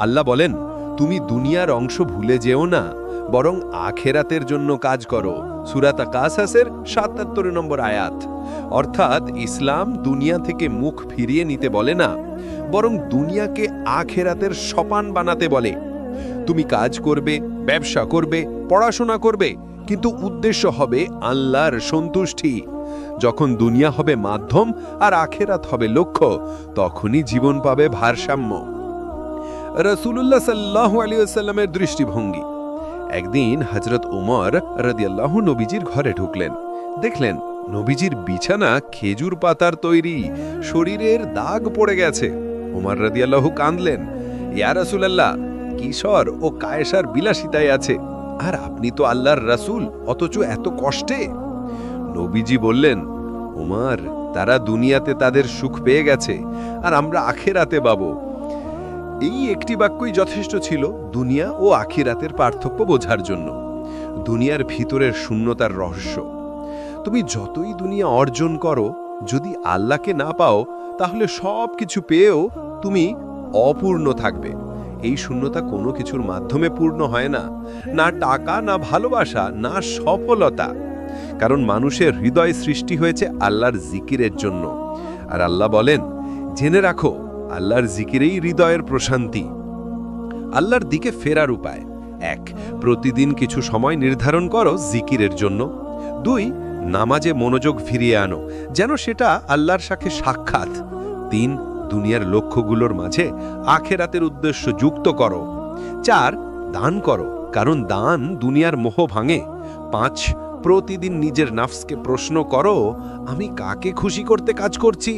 D: আল্লাহ বলেন, তুমি দুনিয়ার অংশ ভুলে যেও না, বরং আখেরাতের জন্য কাজ করো। সূরা কাসাসের ৭৭ নম্বর আয়াত। অর্থাৎ ইসলাম দুনিয়া থেকে মুখ ফিরিয়ে নিতে বলে না, বরং দুনিয়াকে আখেরাতের সোপান বানাতে বলে। তুমি কাজ করবে, ব্যবসা করবে, পড়াশোনা করবে, কিন্তু উদ্দেশ্য হবে আল্লাহর সন্তুষ্টি। যখন দুনিয়া হবে মাধ্যম আর আখেরাত হবে লক্ষ্য, তখনই জীবন পাবে ভারসাম্য। রাসূলুল্লাহ সাল্লাল্লাহু আলাইহি ওয়াসাল্লামের দৃষ্টিভঙ্গি। একদিন হযরত উমর রাদিয়াল্লাহু নবীজির ঘরে ঢুকলেন। দেখলেন নবীজির বিছানা খেজুর পাতার তৈরি, শরীরের দাগ পড়ে গেছে। উমর রাদিয়াল্লাহু কাঁদলেন, ইয়া রাসূলুল্লাহ, কিশোর ও কায়েসার বিলাসিতায় আছে, আর আপনি তো আল্লাহর রাসূল, অথচ এত কষ্টে। নবীজি বললেন, উমর, তারা দুনিয়াতে তাদের সুখ পেয়ে গেছে, আর আমরা আখিরাতে পাবো। এই একটি বাক্যই যথেষ্ট ছিল দুনিয়া ও আখিরাতের পার্থক্য বোঝার জন্য। দুনিয়ার ভিতরের শূন্যতার রহস্য। তুমি যতই দুনিয়া অর্জন করো, যদি আল্লাহকে না পাও, তাহলে সব কিছু পেয়েও তুমি অপূর্ণ থাকবে। এই শূন্যতা কোনো কিছুর মাধ্যমে পূর্ণ হয় না, না টাকা, না ভালোবাসা, না সফলতা। কারণ মানুষের হৃদয় সৃষ্টি হয়েছে আল্লাহর জিকিরের জন্য। আর আল্লাহ বলেন, জেনে রাখো, আল্লাহর জিকিরেই হৃদয়ের প্রশান্তি। আল্লাহর দিকে ফেরার উপায়: ১. প্রতিদিন কিছু সময় নির্ধারণ করো জিকিরের জন্য। ২. নামাজে মনোযোগ ফিরিয়ে আনো, যেন সেটা আল্লাহর সাথে সাক্ষাৎ। ৩. দুনিয়ার লক্ষ্যগুলোর মাঝে আখেরাতের উদ্দেশ্য যুক্ত করো। ৪. দান করো, কারণ দান দুনিয়ার মোহ ভাঙে। ৫. প্রতিদিন নিজের নাফসকে প্রশ্ন করো, আমি কাকে খুশি করতে কাজ করছি?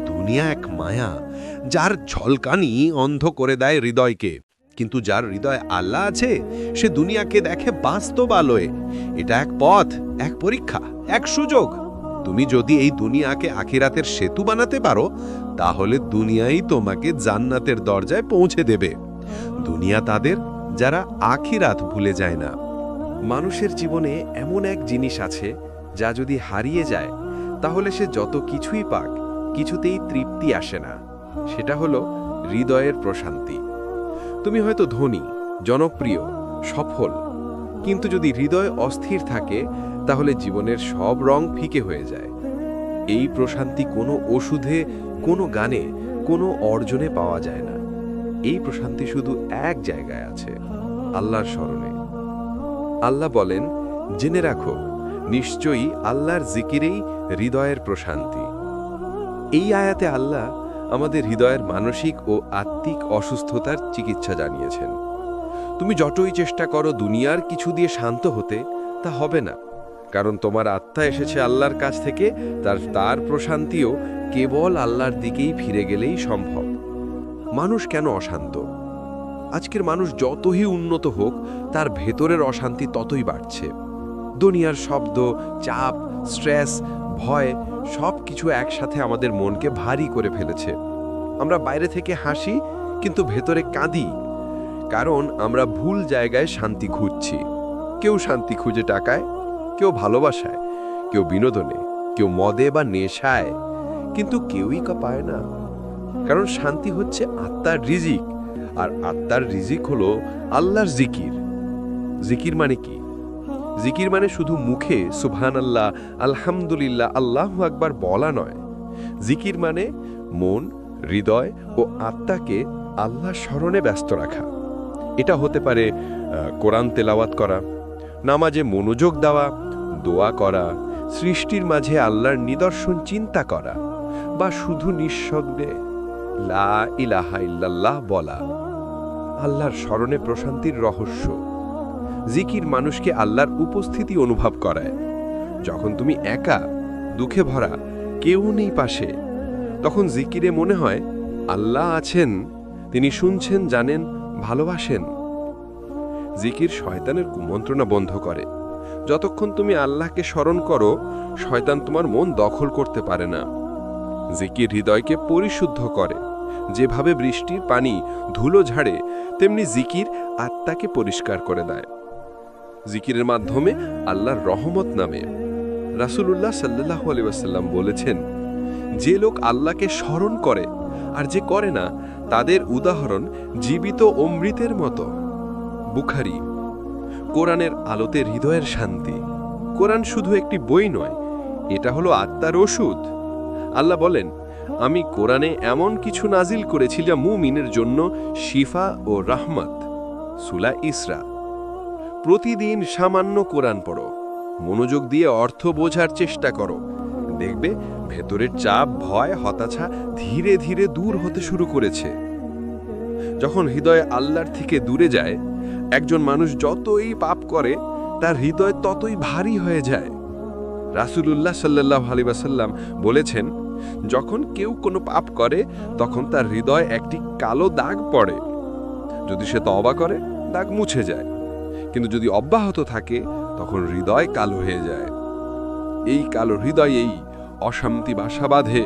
D: দুনিয়া এক মায়া, যার ঝলকানি অন্ধ করে দেয় হৃদয়কে, কিন্তু যার হৃদয় আল্লাহ আছে, সে দুনিয়াকে দেখে বাস্তব আলোয়। এটা এক পথ, এক পরীক্ষা, এক সুযোগ। তুমি যদি এই দুনিয়াকে আখিরাতের সেতু বানাতে পারো, তাহলে দুনিয়াই তোমাকে জান্নাতের দরজায় পৌঁছে দেবে। দুনিয়া তাদের যারা আখিরাত ভুলে যায় না।
B: মানুষের জীবনে এমন এক জিনিস আছে, যা যদি হারিয়ে যায়, তাহলে সে যত কিছুই পাক, কিছুতেই তৃপ্তি আসে না। সেটা হলো হৃদয়ের প্রশান্তি। তুমি হয়তো ধনী, জনপ্রিয়, সফল, কিন্তু যদি হৃদয় অস্থির থাকে, তাহলে জীবনের সব রং ফিকে হয়ে যায়। এই প্রশান্তি কোনো ওষুধে, কোনো গানে, কোনো অর্জনে পাওয়া যায় না। এই প্রশান্তি শুধু এক জায়গায় আছে, আল্লাহর স্মরণে। আল্লাহ বলেন, জেনে রাখো, নিশ্চয়ই আল্লাহর জিকিরেই হৃদয়ের প্রশান্তি। এই আয়াতে আল্লাহ আমাদের হৃদয়ের মানসিক ও আত্মিক অসুস্থতার চিকিৎসা জানিয়েছেন। তুমি যতই চেষ্টা করো দুনিয়ার কিছু দিয়ে শান্ত হতে, তা হবে না, কারণ তোমার আত্মা এসেছে আল্লাহর কাছ থেকে। তার প্রশান্তিও কেবল আল্লাহর দিকেই ফিরে গেলেই সম্ভব। মানুষ কেন অশান্ত? আজকের মানুষ যতই উন্নত হোক, তার ভেতরের অশান্তি ততই বাড়ছে। দুনিয়ার শব্দ, চাপ, স্ট্রেস, ভয় সব কিছু একসাথে আমাদের মনকে ভারী করে ফেলেছে। আমরা বাইরে থেকে হাসি, কিন্তু ভেতরে কাঁদি, কারণ আমরা ভুল জায়গায় শান্তি খুঁজছি। কেউ শান্তি খুঁজে টাকায়, কেউ ভালোবাসায়, কেউ বিনোদনে, কেউ মদে বা নেশায়, কিন্তু কেউই পায় না। কারণ শান্তি হচ্ছে আত্মার রিজিক, আর আত্মার রিজিক হলো আল্লাহর জিকির। জিকির মানে কি?
D: জিকির মানে শুধু মুখে সুবহানাল্লাহ, আলহামদুলিল্লাহ, আল্লাহু আকবার বলা নয়। জিকির মানে মন, হৃদয় ও আত্মাকে আল্লাহ স্মরণে ব্যস্ত রাখা। এটা হতে পারে কোরআন তেলাওয়াত করা, নামাজে মনোযোগ দেওয়া, দোয়া করা, সৃষ্টির মাঝে আল্লাহর নিদর্শন চিন্তা করা, বা শুধু নিঃশব্দে লা ইলাহা ইল্লাল্লাহ বলা। আল্লাহর স্মরণে প্রশান্তির রহস্য। জিকির মানুষকে আল্লাহর উপস্থিতি অনুভব করায়। যখন তুমি একা, দুঃখে ভরা, কেউ নেই পাশে, তখন জিকিরে মনে হয় আল্লাহ আছেন, তিনি শুনছেন, জানেন, ভালোবাসেন। জিকির শয়তানের কুমন্ত্রণা বন্ধ করে। যতক্ষণ তুমি আল্লাহকে স্মরণ করো, শয়তান তোমার মন দখল করতে পারে না। জিকির হৃদয়কে পরিশুদ্ধ করে। যেভাবে বৃষ্টির পানি ধুলো ঝাড়ে, তেমনি জিকির আত্মাকে পরিষ্কার করে দেয়। জিকিরের মাধ্যমে আল্লাহর রহমত নামে। রাসূলুল্লাহ সাল্লাল্লাহু আলাইহি ওয়াসাল্লাম বলেছেন, যে লোক আল্লাহকে স্মরণ করে আর যে করে না, তাদের উদাহরণ জীবিত অমৃতের মতো। বুখারী। কোরআনের আলোতে হৃদয়ের শান্তি। কোরআন শুধু একটি বই নয়, এটা হলো আত্মার ওষুধ। আল্লাহ বলেন, আমি কোরআনে এমন কিছু নাজিল করেছি যা মুমিনের জন্য শিফা ও রাহমাত। সূরা ইসরা। প্রতিদিন সামান্য কোরআন পড়ো, মনোযোগ দিয়ে অর্থ বোঝার চেষ্টা করো। দেখবে ভেতরের চাপ, ভয়, হতাশা ধীরে ধীরে দূর হতে শুরু করেছে। যখন হৃদয় আল্লাহর থেকে দূরে যায়, একজন মানুষ যতই পাপ করে, তার হৃদয় ততই ভারী হয়ে যায়। রাসূলুল্লাহ সাল্লাল্লাহু আলাইহি ওয়াসাল্লাম বলেছেন, যখন কেউ কোনো পাপ করে, তখন তার হৃদয় একটি কালো দাগ পড়ে। যদি সে তওবা করে, দাগ মুছে যায়। কিন্তু যদি অব্যাহত থাকে, তখন হৃদয় কালো হয়ে যায়। এই কালো হৃদয়েই অশান্তি বাসা বাঁধে।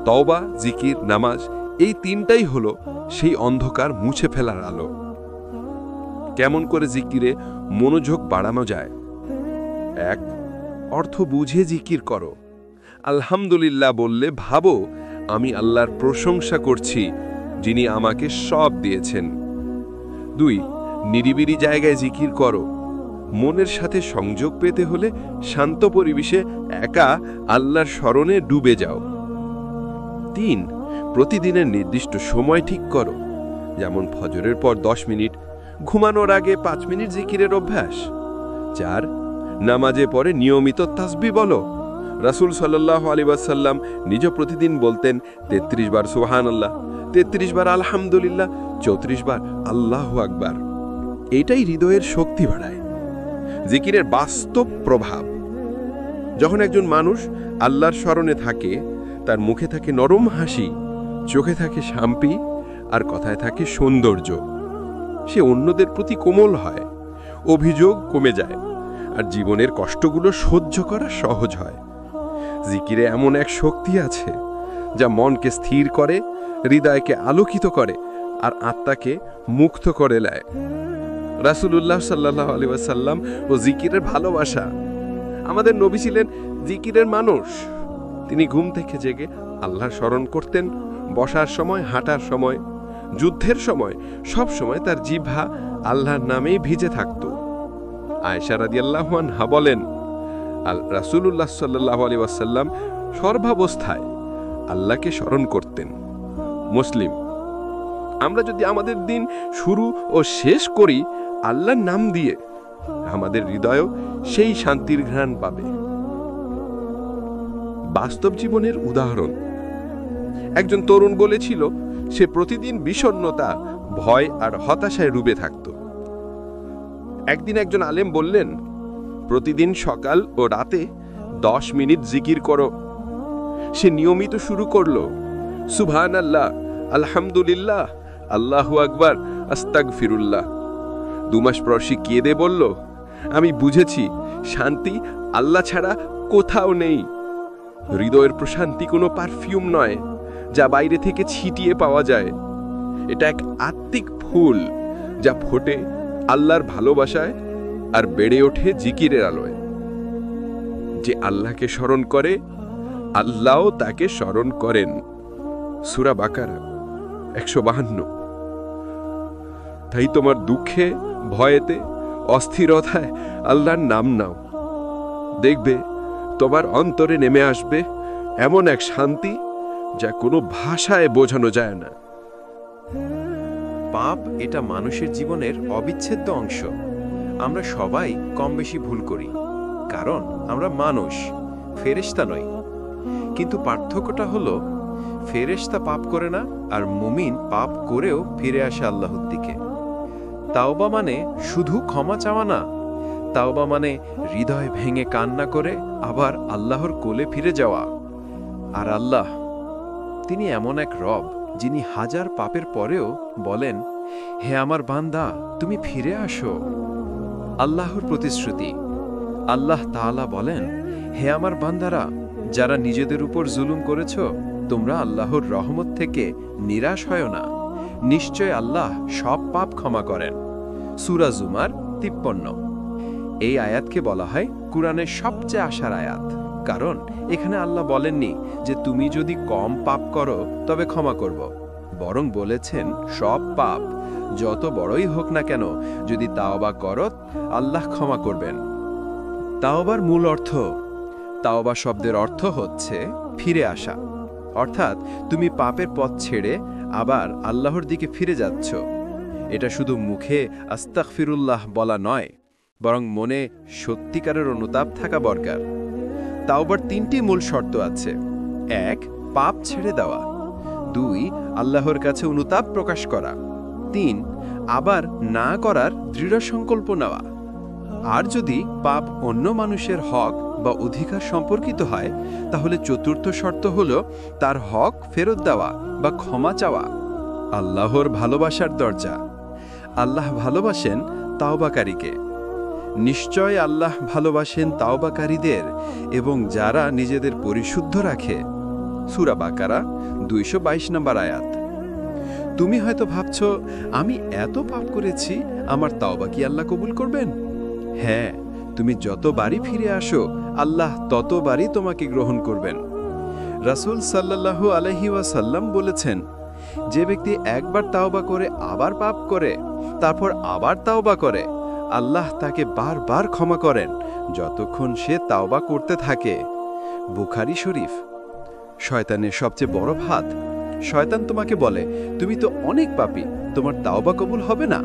D: তওবা, জিকির, নামাজ, এই তিনটাই হলো সেই অন্ধকার মুছে ফেলার আলো। কেমন করে জিকিরে মনোযোগ বাড়ানো যায়? 1. অর্থ বুঝে জিকির করো। আলহামদুলিল্লাহ বললে ভাবো, আমি আল্লাহর প্রশংসা করছি, যিনি আমাকে সব দিয়েছেন। 2. নিরিবিলি জায়গায় জিকির করো। মনের সাথে সংযোগ পেতে হলে শান্ত পরিবেশে একা আল্লাহর স্মরণে ডুবে যাও। 3. প্রতিদিনের নির্দিষ্ট সময় ঠিক করো, যেমন ফজরের পর 10 মিনিট, ঘুমানোর আগে 5 মিনিট জিকিরের অভ্যাস। 4. নামাজে পরে নিয়মিত তাসবিহ বলো। রাসূল সাল্লাল্লাহু আলাইহি ওয়াসাল্লাম নিজ প্রতিদিন বলতেন 33 বার সুবহানাল্লাহ, 33 বার আলহামদুলিল্লাহ, 34 বার আল্লাহু আকবার। এটাই হৃদয়ের শক্তি বাড়ায়। জিকিরের বাস্তব প্রভাব। যখন একজন মানুষ আল্লাহর স্মরণে থাকে, তার মুখে থাকে নরম হাসি, চোখে থাকে শান্তি, আর কথায় থাকে সৌন্দর্য। সে অন্যদের প্রতি কোমল হয়, অভিযোগ কমে যায়, আর জীবনের কষ্টগুলো সহ্য করা সহজ হয়। জিকিরে এমন এক শক্তি আছে যা মনকে স্থির করে, হৃদয়কে আলোকিত করে, আর আত্মাকে মুক্ত করে দেয়। রাসূলুল্লাহ সাল্লাল্লাহু আলাইহি ওয়াসাল্লাম ও জিকিরের ভালোবাসা। আমাদের নবী ছিলেন জিকিরের মানুষ। তিনি ঘুম থেকে জেগে আল্লাহর স্মরণ করতেন, বসার সময়, হাঁটার সময়, যুদ্ধের সময়, সব সময় তার জিহ্বা আল্লাহর নামেই ভিজে থাকত। আয়েশা রাদিয়াল্লাহু আনহা বলেন, রাসূলুল্লাহ সাল্লাল্লাহু আলাইহি ওয়াসাল্লাম সর্বাবস্থায় আল্লাহকে স্মরণ করতেন। মুসলিম। আমরা যদি আমাদের দিন শুরু ও শেষ করি আল্লাহর নাম দিয়ে, আমাদের হৃদয়ও সেই শান্তির ঘ্রাণ পাবে। বাস্তব জীবনের উদাহরণ। একজন তরুণ বলেছিল, সে প্রতিদিন বিষণ্ণতা, ভয় আর হতাশায় ডুবে থাকত। একদিন একজন আলেম বললেন, প্রতিদিন সকাল ও রাতে 10 মিনিট জিকির করো। সে নিয়মিত শুরু করলো, সুবহানাল্লাহ, আলহামদুলিল্লাহ, আল্লাহু আকবার, আস্তাগফিরুল্লাহ। 2 মাস পর সে কেঁদে বলল, আমি বুঝেছি শান্তি আল্লাহ ছাড়া কোথাও নেই। হৃদয়ের প্রশান্তি কোনো পারফিউম নয় যা বাইরে থেকে ছিটিয়ে পাওয়া যায়। এটা এক আত্মিক ফুল যা ফোটে আল্লাহর ভালোবাসায় আর বেড়ে ওঠে জিকিরের আলোয়। যে আল্লাহকে স্মরণ করে, আল্লাহও তাকে স্মরণ করেন। সূরা বাকারা 152। তাই তোমার দুঃখে, ভয়েতে
E: অস্থিরতায় আল্লাহর নাম নাও, দেখবে তোমার অন্তরে নেমে আসবে এমন এক শান্তি যা কোনো ভাষায় বোঝানো যায় না।
B: পাপ এটা মানুষের জীবনের অবিচ্ছেদ্য অংশ। আমরা সবাই কম বেশি ভুল করি, কারণ আমরা মানুষ, ফেরেশতা নই। কিন্তু পার্থক্যটা হলো ফেরেশতা পাপ করে না, আর মুমিন পাপ করেও ফিরে আসে আল্লাহর দিকে। তাওবা মানে শুধু ক্ষমা চাওয়া না, তাওবা মানে হৃদয় ভেঙে কান্না করে আবার আল্লাহর কোলে ফিরে যাওয়া। আর আল্লাহ, তিনি এমন এক রব যিনি হাজার পাপের পরেও বলেন, হে আমার বান্দা, তুমি ফিরে আসো। আল্লাহর প্রতিশ্রুতি, আল্লাহ তাআলা বলেন, হে আমার বান্দারা, যারা নিজেদের উপর জুলুম করেছ, তোমরা আল্লাহর রহমত থেকে নিরাশ হয় না। নিশ্চয় আল্লাহ সব পাপ ক্ষমা করেন। সূরা জুমার 53। এই আয়াতকে বলা হয় কুরআনের সবচেয়ে আশার আয়াত, কারণ এখানে আল্লাহ বলেননি যে তুমি যদি কম পাপ করো তবে ক্ষমা করব, বরং বলেছেন সব পাপ যত বড়ই হোক না কেন, যদি তাওবা করো আল্লাহ ক্ষমা করবেন। তাওবার মূল অর্থ, তাওবা শব্দের অর্থ হচ্ছে ফিরে আসা, অর্থাৎ তুমি পাপের পথ ছেড়ে আবার আল্লাহর দিকে ফিরে যাচ্ছ। এটা শুধু মুখে আস্তাগফিরুল্লাহ বলা নয়, বরং মনে সত্যিকারের অনুতাপ থাকা দরকার। তাওবার 3টি মূল শর্ত আছে। 1, পাপ ছেড়ে দেওয়া। 2, আল্লাহর কাছে অনুতাপ প্রকাশ করা। 3, আবার না করার দৃঢ় সংকল্প নেওয়া। আর যদি পাপ অন্য মানুষের হক বা অধিকার সম্পর্কিত হয়, তাহলে 4র্থ শর্ত হল তার হক ফেরত দেওয়া বা ক্ষমা চাওয়া। আল্লাহর ভালোবাসার দরজা। আল্লাহ ভালোবাসেন তাওবাকারীকে। নিশ্চয় আল্লাহ ভালোবাসেন তাওবাকারীদের এবং যারা নিজেদের পরিশুদ্ধ রাখে। সূরা বাকারা 222 নম্বর আয়াত। তুমি হয়তো ভাবছ, আমি এত পাপ করেছি, আমার তাওবা কি আল্লাহ কবুল করবেন? হ্যাঁ, তুমি যতবারই ফিরে আসো, আল্লাহ ততবারই তোমাকে গ্রহণ করবেন। রাসূল সাল্লাল্লাহু আলাইহি ওয়াসাল্লাম বলেছেন, যে ব্যক্তি একবার তাওবা করে আবার পাপ করে, তারপর আবার তাওবা করে, আল্লাহ তাকে বারবার ক্ষমা করেন যতক্ষণ সে তাওবা করতে থাকে। বুখারী শরীফ। শয়তানের সবচেয়ে বড় ফাঁদ, শয়তান তোমাকে বলে, তুমি তো অনেক পাপী, তোমার তাওবা কবুল হবে না।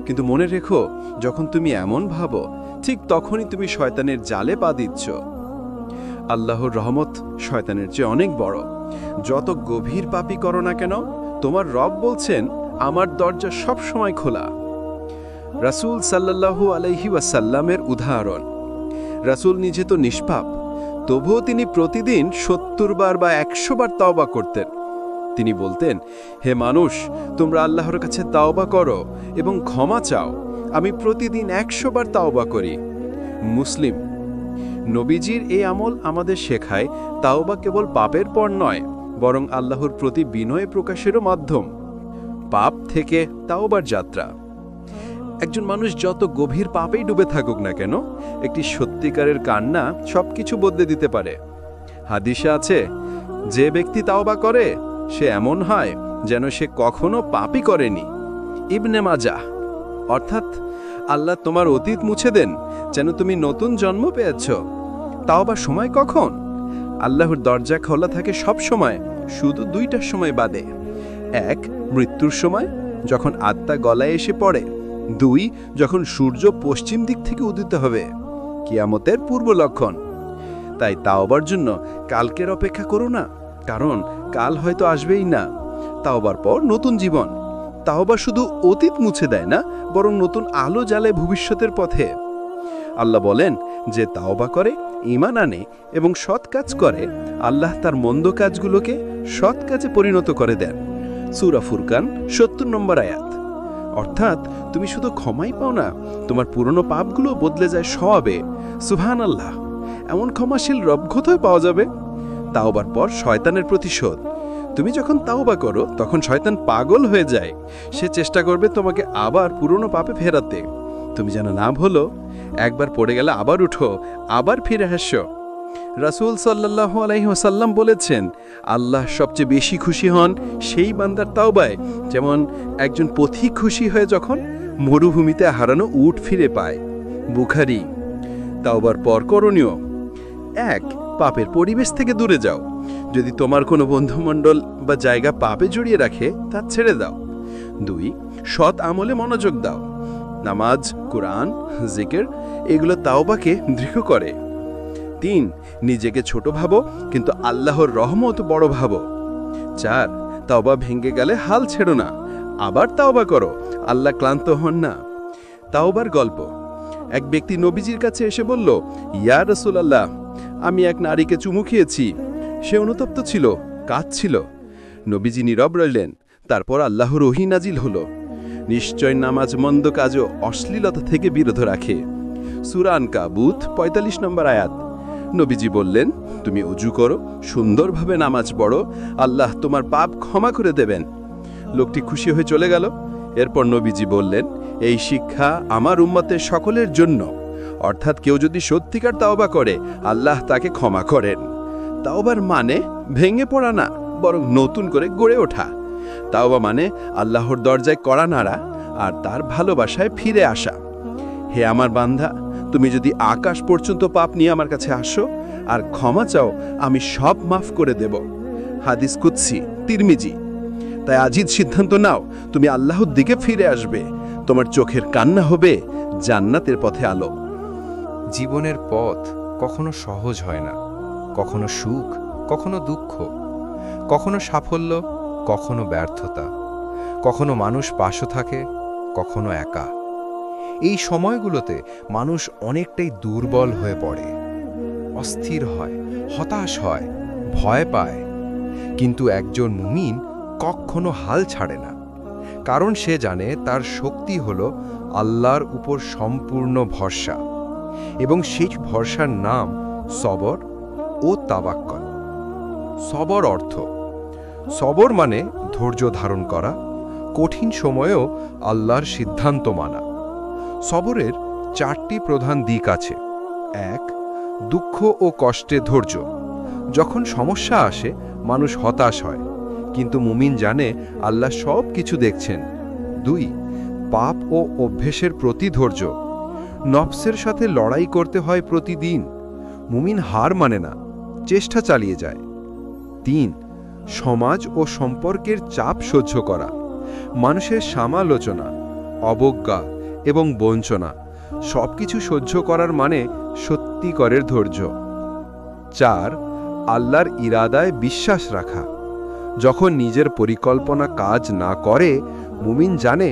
B: কিন্তু মনে রেখো, যখন তুমি এমন ভাবো, ঠিক তখনই তুমি শয়তানের জালে পা দিচ্ছ। আল্লাহর রহমত শয়তানের চেয়ে অনেক বড়। যত গভীর পাপী করো না কেন, তোমার রব বলছেন, আমার দরজা সব সময় খোলা। রাসূল সাল্লাল্লাহু আলাইহি ওয়াসাল্লামের উদাহরণ। রাসূল নিজে তো নিষ্পাপ, তবুও তিনি প্রতিদিন 70 বার বা 100 বার তাওবা করতেন। তিনি বলতেন, হে মানুষ, তোমরা আল্লাহর কাছে তাওবা করো এবং ক্ষমা চাও। আমি প্রতিদিন 100 বার তাওবা করি। মুসলিম। নবীজির এই আমল আমাদের শেখায়, তাওবা কেবল পাপের পর নয়, বরং আল্লাহর প্রতি বিনয় প্রকাশেরও মাধ্যম। পাপ থেকে তাওবার যাত্রা। একজন মানুষ যত গভীর পাপেই ডুবে থাকুক না কেন, একটি সত্যিকারের কান্না সবকিছু বদলে দিতে পারে। হাদিসে আছে, যে ব্যক্তি তাওবা করে সে এমন হয় যেন সে কখনো পাপই করেনি। ইবনে মাজাহ। অর্থাৎ আল্লাহ তোমার অতীত মুছে দেন যেন তুমি নতুন জন্ম পেয়েছ। তাওবার সময় কখন? আল্লাহর দরজা খোলা থাকে সব সময়, শুধু 2টার সময় বাদে। 1, মৃত্যুর সময়, যখন আত্মা গলায় এসে পড়ে। 2, যখন সূর্য পশ্চিম দিক থেকে উদিত হবে, কিয়ামতের পূর্ব লক্ষণ। তাই তাওবার জন্য কালকের অপেক্ষা করো না, কারণ কাল হয়তো আসবেই না। তাওবার পর নতুন জীবন। তাওবা শুধু অতীত মুছে দেয় না, বরং নতুন আলো জ্বালে ভবিষ্যতের পথে। আল্লাহ বলেন, যে তাওবা করে, ঈমান আনে এবং সৎ কাজ করে, আল্লাহ তার মন্দ কাজগুলোকে সৎ কাজে পরিণত করে দেন। সূরা ফুরকান 70 নম্বর আয়াত। অর্থাৎ তুমি শুধু ক্ষমাই পাও না, তোমার পুরনো পাপগুলো বদলে যায় সওয়াবে। সুবহানাল্লাহ! এমন ক্ষমাশীল রব কোথায় পাওয়া যাবে? তাওবার পর শয়তানের প্রতিশোধ। তুমি যখন তাওবা করো, তখন শয়তান পাগল হয়ে যায়। সে চেষ্টা করবে তোমাকে আবার পুরনো পাপে ফেরাতে। তুমি যেন না ভুলো, একবার পড়ে গেলে আবার উঠো, আবার ফিরে আসো। রাসূল সাল্লাল্লাহু আলাইহি ওয়াসাল্লাম বলেছেন, আল্লাহ সবচেয়ে বেশি খুশি হন সেই বান্দার তাওবায়, যেমন একজন পথিক খুশি হয়ে যখন
E: মরুভূমিতে হারানো উট ফিরে পায়। বুখারী। তাওবার পর করণীয়: 1. পাপের পরিবেশ থেকে দূরে যাও। যদি তোমার কোনো বন্ধুমণ্ডল বা জায়গা পাপে জড়িয়ে রাখে তা ছেড়ে দাও। 2. সৎ আমলে মনোযোগ দাও। নামাজ, কোরআন, জিকির এগুলো তাওবাকে দৃঢ় করে। 3. নিজেকে ছোট ভাবো, কিন্তু আল্লাহর রহমত বড় ভাবো। 4. তাওবা ভেঙে গেলে হাল ছেড়ো না, আবার তাওবা করো, আল্লাহ ক্লান্ত হন না। তাওবার গল্প: এক ব্যক্তি নবীজির কাছে এসে বলল, ইয়া রাসূলুল্লাহ, আমি এক নারীকে চুমু খেয়েছি। সে অনুতপ্ত ছিল, কাঁদছিল। নবীজি নীরব রইলেন। তারপর আল্লাহর ওহী নাজিল হলো, নিশ্চয় নামাজ মন্দ কাজ ও অশ্লীলতা থেকে বিরত রাখে। সূরা আনকাবুত ৪৫ নম্বর আয়াত। নবীজি বললেন, তুমি উজু করো, সুন্দরভাবে নামাজ পড়ো, আল্লাহ তোমার পাপ ক্ষমা করে দেবেন। লোকটি খুশি হয়ে চলে গেল। এরপর নবীজি বললেন, এই শিক্ষা আমার উম্মতের সকলের জন্য, অর্থাৎ কেউ যদি সত্যিকার তাওবা করে আল্লাহ তাকে ক্ষমা করেন। তাওবার মানে ভেঙে পড়া না, বরং নতুন করে গড়ে ওঠা। তাওবা মানে আল্লাহর দরজায় কড়া নাড়া আর তার ভালোবাসায় ফিরে আসা। হে আমার বান্দা, তুমি যদি আকাশ পর্যন্ত পাপ নিয়ে আমার কাছে আসো আর ক্ষমা চাও, আমি সব মাফ করে দেব। হাদিস কুদসি, তিরমিজি। তাই আজই সিদ্ধান্ত নাও, তুমি আল্লাহর দিকে ফিরে আসবে। তোমার চোখের কান্না হবে জান্নাতের পথে আলো।
B: জীবনের পথ কখনো সহজ হয় না, কখনো সুখ, কখনো দুঃখ, কখনো সাফল্য, কখনো ব্যর্থতা, কখনো মানুষ পাশে থাকে, কখনো একা। এই সময়গুলোতে মানুষ অনেকটাই দুর্বল হয়ে পড়ে, অস্থির হয়, হতাশ হয়, ভয় পায়। কিন্তু একজন মুমিন কখনো হাল ছাড়ে না, কারণ সে জানে তার শক্তি হলো আল্লাহর উপর সম্পূর্ণ ভরসা, এবং সেই ভরসার নাম সবর ও তাওয়াক্কুল। সবর অর্থ, সবর মানে ধৈর্য ধারণ করা, কঠিন সময়েও আল্লাহর সিদ্ধান্ত মানা। সবরের 4টি প্রধান দিক আছে। 1. দুঃখ ও কষ্টে ধৈর্য। যখন সমস্যা আসে মানুষ হতাশ হয়, কিন্তু মুমিন জানে আল্লাহ সব কিছু দেখছেন। 2. পাপ ও অভ্যেসের প্রতি ধৈর্য। নফসের সাথে লড়াই করতে হয় প্রতিদিন, মুমিন হার মানে না, চেষ্টা চালিয়ে যায়। 3. সমাজ ও সম্পর্কের চাপ সহ্য করা। মানুষের সমালোচনা, অবজ্ঞা এবং বঞ্চনা সবকিছু সহ্য করার মানে সত্যিকারের ধৈর্য। 4. আল্লাহর ইরাদায় বিশ্বাস রাখা। যখন নিজের পরিকল্পনা কাজ না করে, মুমিন জানে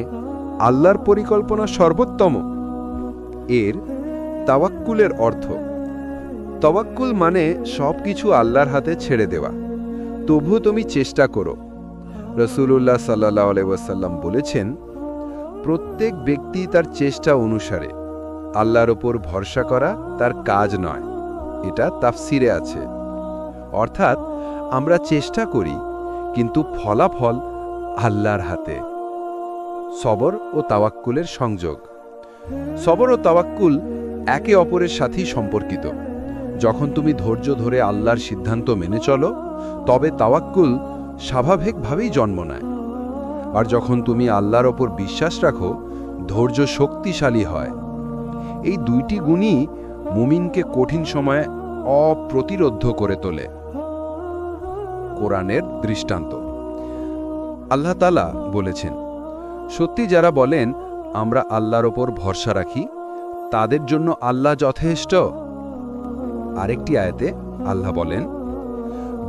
B: আল্লাহর পরিকল্পনা সর্বোত্তম। এর তাওয়াক্কুলের অর্থ, তাওয়াক্কুল মানে সবকিছু আল্লাহর হাতে ছেড়ে দেওয়া, তবু তুমি চেষ্টা করো। রাসূলুল্লাহ সাল্লাল্লাহু আলাইহি ওয়াসাল্লাম বলেছেন, প্রত্যেক ব্যক্তি তার চেষ্টা অনুসারে, আল্লাহর ওপর ভরসা করা তার কাজ নয়। এটা তাফসিরে আছে। অর্থাৎ আমরা চেষ্টা করি, কিন্তু ফলাফল আল্লাহর হাতে। সবর ও তাওয়াক্কুলের সংযোগ। সবর ও তাওয়াক্কুল একে অপরের সাথেই সম্পর্কিত। যখন তুমি ধৈর্য ধরে আল্লাহর সিদ্ধান্ত মেনে চলো, তবে তাওয়াক্কুল স্বাভাবিকভাবেই জন্ম নেয়। আর যখন তুমি আল্লাহর ওপর বিশ্বাস রাখো, ধৈর্য শক্তিশালী হয়। এই দুইটি গুণই মুমিনকে কঠিন সময়ে অপ্রতিরোধ করে তোলে। কোরআনের দৃষ্টান্ত। আল্লাহ তাআলা বলেছেন, সত্যি যারা বলেন আমরা আল্লাহর ওপর ভরসা রাখি, তাদের জন্য আল্লাহ যথেষ্ট। আরেকটি আয়াতে আল্লাহ বলেন,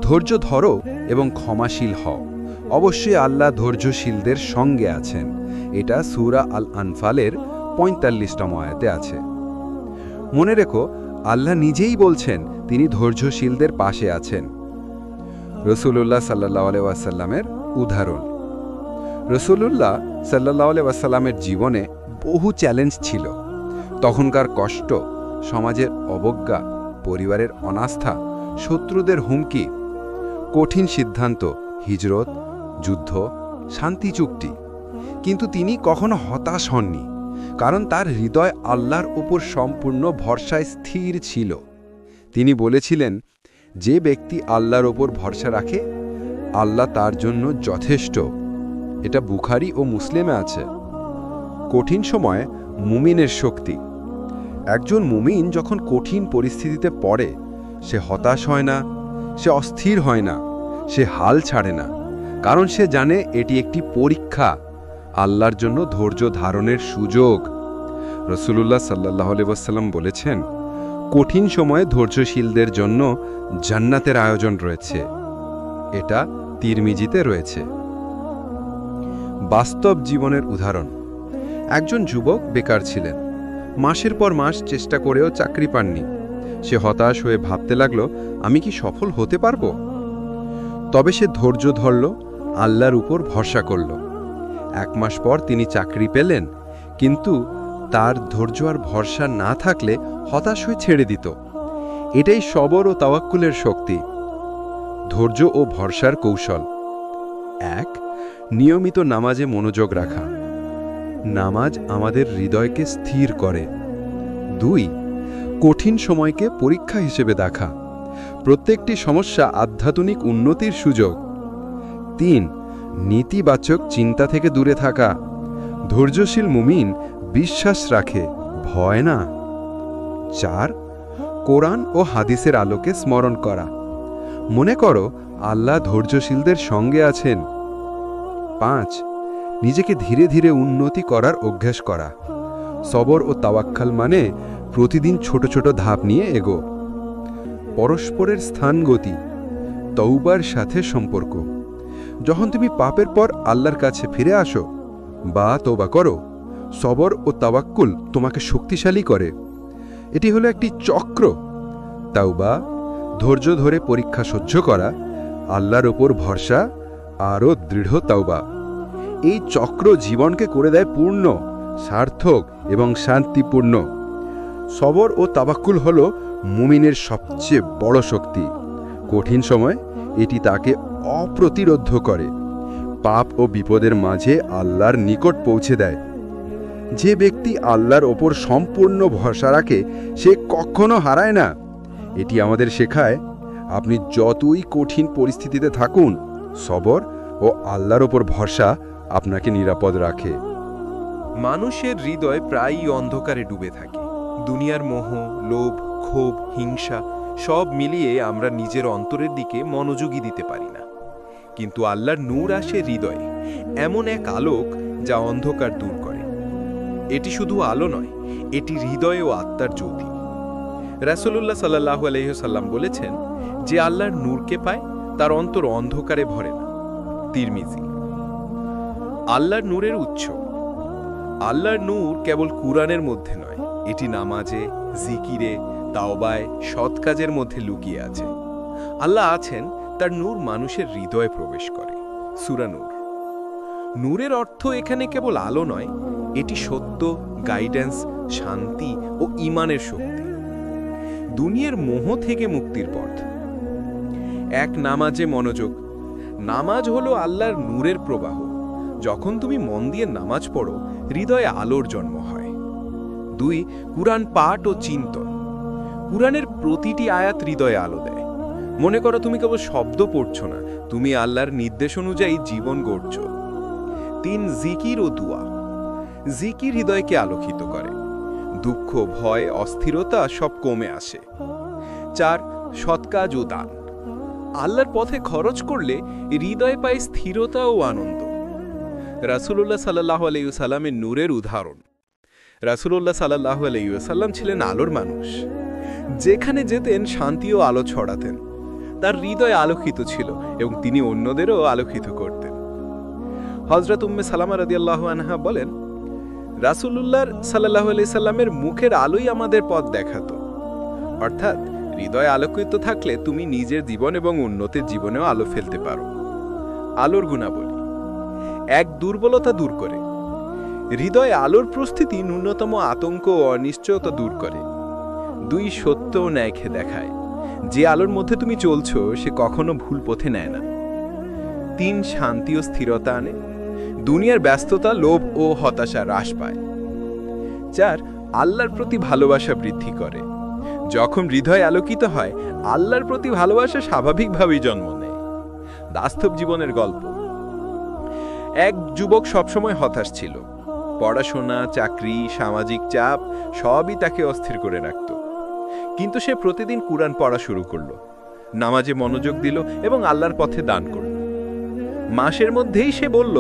B: ধৈর্য ধরো এবং ক্ষমাশীল হও, অবশ্যই আল্লাহ ধৈর্যশীলদের সঙ্গে আছেন। এটা সূরা আল আনফালের ৪৫তম আয়াতে আছে। মনে রেখো, আল্লাহ নিজেই বলছেন তিনি ধৈর্যশীলদের পাশে আছেন। রাসূলুল্লাহ সাল্লাল্লাহু আলাইহি ওয়াসাল্লামের উদাহরণ। রাসূলুল্লাহ সাল্লাল্লাহু আলাইহি ওয়াসাল্লামের জীবনে বহু চ্যালেঞ্জ ছিল। তখনকার কষ্ট, সমাজের অবজ্ঞা, পরিবারের অনাস্থা, শত্রুদের হুমকি, কঠিন সিদ্ধান্ত, হিজরত, যুদ্ধ, শান্তি চুক্তি। কিন্তু তিনি কখনো হতাশ হননি, কারণ তার হৃদয় আল্লাহর উপর সম্পূর্ণ ভরসায় স্থির ছিল। তিনি বলেছিলেন, যে ব্যক্তি আল্লাহর ওপর ভরসা রাখে, আল্লাহ তার জন্য যথেষ্ট। এটা বুখারী ও মুসলিমে আছে। কঠিন সময়ে মুমিনের শক্তি। একজন মুমিন যখন কঠিন পরিস্থিতিতে পড়ে, সে হতাশ হয় না, সে অস্থির হয় না, সে হাল ছাড়ে না, কারণ সে জানে এটি একটি পরীক্ষা, আল্লাহর জন্য ধৈর্য ধারণের সুযোগ। রাসূলুল্লাহ সাল্লাল্লাহু আলাইহি ওয়াসাল্লাম বলেছেন, কঠিন সময়ে ধৈর্যশীলদের জন্য জান্নাতের আয়োজন রয়েছে। এটা তিরমিজিতে রয়েছে। বাস্তব জীবনের উদাহরণ। একজন যুবক বেকার ছিলেন, মাসের পর মাস চেষ্টা করেও চাকরি পাননি। সে হতাশ হয়ে ভাবতে লাগল, আমি কি সফল হতে পারবো? তবে সে ধৈর্য ধরল, আল্লাহর উপর ভরসা করল। 1 মাস পর তিনি চাকরি পেলেন, কিন্তু তার ধৈর্য আর ভরসা না থাকলে হতাশ হয়ে ছেড়ে দিত। এটাই সবর ও তাওয়াক্কুলের শক্তি। ধৈর্য ও ভরসার কৌশল। 1. নিয়মিত নামাজে মনোযোগ রাখা। নামাজ আমাদের হৃদয়কে স্থির করে। 2. কঠিন সময়কে পরীক্ষা হিসেবে দেখা। প্রত্যেকটি সমস্যা আধ্যাত্মিক উন্নতির সুযোগ। 3. নেতিবাচক চিন্তা থেকে দূরে থাকা। ধৈর্যশীল মুমিন বিশ্বাস রাখে, ভয় না। 4. কোরআন ও হাদিসের আলোকে স্মরণ করা। মনে করো আল্লাহ ধৈর্যশীলদের সঙ্গে আছেন। 5. নিজেকে ধীরে ধীরে উন্নতি করার অভ্যাস করা। সবর ও তাওয়াক্কাল মানে প্রতিদিন ছোট ছোট ধাপ নিয়ে এগো। পরস্পরের স্থানগতি। তওবার সাথে সম্পর্ক। যখন তুমি পাপের পর আল্লাহর কাছে ফিরে আসো বা তওবা করো, সবর ও তাওয়াক্কুল তোমাকে শক্তিশালী করে। এটি হলো একটি চক্র। তাওবা, ধৈর্য ধরে পরীক্ষা সহ্য করা, আল্লাহর ওপর ভরসা, আরও দৃঢ় তাওবা। এই চক্র জীবনকে করে দেয় পূর্ণ, সার্থক এবং শান্তিপূর্ণ। সবর ও তাওয়াক্কুল হল মুমিনের সবচেয়ে বড় শক্তি। কঠিন সময় এটি তাকে অপ্রতিরোধ করে, পাপ ও বিপদের মাঝে আল্লাহর নিকট পৌঁছে দেয়। যে ব্যক্তি আল্লাহর ওপর সম্পূর্ণ ভরসা রাখে, সে কখনো হারায় না। এটি আমাদের শেখায়, আপনি যতই কঠিন পরিস্থিতিতে থাকুন, সবর ও আল্লাহর ওপর ভরসা আপনাকে নিরাপদ রাখে।
A: মানুষের হৃদয় প্রায়ই অন্ধকারে ডুবে থাকে। দুনিয়ার মোহ, লোভ, ক্ষোভ, হিংসা সব মিলিয়ে আমরা নিজের অন্তরের দিকে মনোযোগী দিতে পারি না। কিন্তু আল্লাহর নূর আসে হৃদয়ে, এমন এক আলোক যা অন্ধকার দূর করে। এটি শুধু আলো নয়, এটি হৃদয় ও আত্মার জ্যোতি। রাসূলুল্লাহ সাল্লাল্লাহু আলাইহি ওয়াসাল্লাম বলেছেন, যে আল্লাহর নূরকে পায় তার অন্তর অন্ধকারে ভরে না। তিরমিজি। আল্লাহর নূরের উৎস। আল্লাহর নূর কেবল কুরআনের মধ্যে নয়, এটি নামাজে, জিকিরে, তাওবায়, সৎ কাজের মধ্যে লুকিয়ে আছে। আল্লাহ আছেন, তার নূর মানুষের হৃদয়ে প্রবেশ করে। সূরা নূর। নূরের অর্থ এখানে কেবল আলো নয়, এটি সত্য, গাইডেন্স, শান্তি ও ঈমানের শক্তি। দুনিয়ার মোহ থেকে মুক্তির পথ। 1. নামাজে মনোযোগ। নামাজ হলো আল্লাহর নূরের প্রবাহ। যখন তুমি মন দিয়ে নামাজ পড়ো, হৃদয়ে আলোর জন্ম হয়। 2. কুরআন পাঠ ও চিন্তন। কুরআনের প্রতিটি আয়াত হৃদয়ে আলো দেয়। মনে করো তুমি কেবল শব্দ পড়ছো না, তুমি আল্লাহর নির্দেশ অনুযায়ী জীবন গড়ছ। 3. জিকির ও দুয়া। জিকির হৃদয়কে আলোকিত করে। দুঃখ, ভয়, অস্থিরতা সব কমে আসে। 4. সৎ কাজ ও দান। আল্লাহর পথে খরচ করলে হৃদয় পায় স্থিরতা ও আনন্দ। রাসূলুল্লাহ সাল্লাল্লাহু আলাইহি ওয়াসাল্লামের নূরের উদাহরণ। রাসূলুল্লাহ সাল্লাল্লাহু আলাইহি ওয়াসাল্লাম ছিলেন আলোর মানুষ। যেখানে যেতেন শান্তি ও আলো ছড়াতেন। তার হৃদয় আলোকিত ছিল এবং তিনি অন্যদেরও আলোকিত করতেন। হযরত উম্মে সালামা রাদিয়াল্লাহু আনহা বলেন, রাসূলুল্লাহ সাল্লাল্লাহু আলাইহি সাল্লামের মুখের আলোই আমাদের পথ দেখাতো। অর্থাৎ হৃদয় আলোকিত থাকলে তুমি নিজের জীবন এবং উন্নতির জীবনেও আলো ফেলতে পারো। আলোর গুণাবলী। 1. দুর্বলতা দূর করে। হৃদয়ে আলোর প্রস্তুতি ন্যূনতম আতঙ্ক ও অনিশ্চয়তা দূর করে। 2. সত্য ও ন্যায়কে দেখায়। যে আলোর মধ্যে তুমি চলছো, সে কখনো ভুল পথে নেয় না। 3. শান্তি ও স্থিরতা আনে। দুনিয়ার ব্যস্ততা, লোভ ও হতাশা হ্রাস পায়। 4. আল্লাহর প্রতি ভালোবাসা বৃদ্ধি করে। যখন হৃদয় আলোকিত হয়, আল্লাহর প্রতি ভালোবাসা স্বাভাবিকভাবেই জন্ম নেয়। বাস্তব জীবনের গল্প। এক যুবক সবসময় হতাশ ছিল।
C: পড়াশোনা, চাকরি, সামাজিক চাপ সবই তাকে অস্থির করে রাখত। কিন্তু সে প্রতিদিন কুরআন পড়া শুরু করলো, নামাজে মনোযোগ দিল এবং আল্লাহর পথে দান করল। মাসের মধ্যেই সে বলল,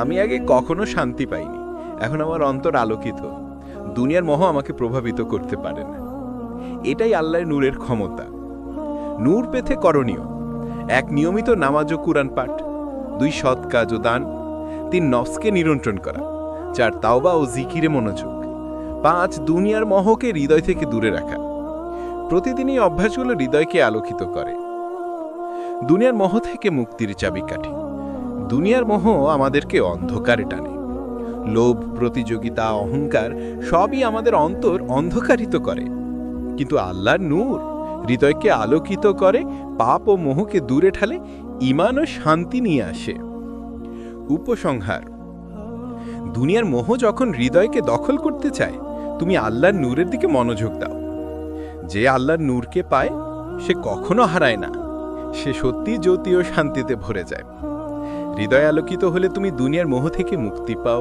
C: আমি আগে কখনো শান্তি পাইনি, এখন আমার অন্তর আলোকিত, দুনিয়ার মোহ আমাকে প্রভাবিত করতে পারে না। এটাই আল্লাহর নূরের ক্ষমতা। নূর পেতে করণীয়: 1 নিয়মিত নামাজ ও কুরআন পাঠ, 2 সৎ কাজ ও দান, 3 নফসকে নিয়ন্ত্রণ করা, 4 তাওবা ও জিকিরে মনোযোগ, 5 দুনিয়ার মোহকে হৃদয় থেকে দূরে রাখা। প্রতিদিন এই অভ্যাসগুলো হৃদয়কে আলোকিত করে। দুনিয়ার মোহ থেকে মুক্তির চাবিকাঠি। দুনিয়ার মোহ আমাদেরকে অন্ধকারে টানে। লোভ, প্রতিযোগিতা, অহংকার সবই আমাদের অন্তর অন্ধকারিত করে। কিন্তু আল্লাহর নূর হৃদয়কে আলোকিত করে, পাপ ও মোহকে দূরে ঠালে, ঈমান ও শান্তি নিয়ে আসে। উপসংহার: দুনিয়ার মোহ যখন হৃদয়কে দখল করতে চায়, তুমি আল্লাহর নূরের দিকে মনোযোগ দাও। যে আল্লাহর নূরকে পায় সে কখনো হারায় না, সে সত্যি জ্যোতি ও শান্তিতে ভরে যায়। হৃদয় আলোকিত হলে তুমি দুনিয়ার মোহ থেকে মুক্তি পাও,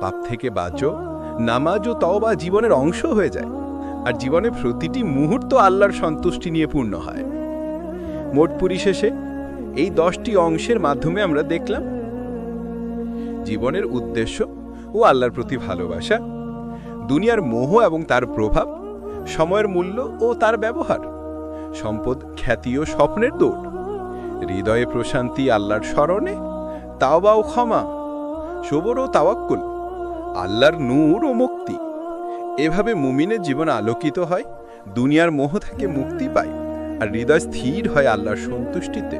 C: পাপ থেকে বাঁচো, নামাজ ও তওবা জীবনের অংশ হয়ে যায়, আর জীবনে প্রতিটি মুহূর্ত আল্লাহর সন্তুষ্টি নিয়ে পূর্ণ হয়। মোট পরিশেষে এই 10টি অংশের মাধ্যমে আমরা দেখলাম জীবনের উদ্দেশ্য ও আল্লাহর প্রতি ভালোবাসা, দুনিয়ার মোহ এবং তার প্রভাব, সময়ের মূল্য ও তার ব্যবহার, সম্পদ, খ্যাতি ও স্বপ্নের দৌড়, হৃদয়ে প্রশান্তি আল্লাহর স্মরণে, তাওবা ও ক্ষমা, সবর ও তাওয়াক্কুল, আল্লাহর নূর ও মুক্তি। এভাবে মুমিনের জীবন আলোকিত হয়, দুনিয়ার মোহ থেকে মুক্তি পায়, আর হৃদয় স্থির হয় আল্লাহর সন্তুষ্টিতে।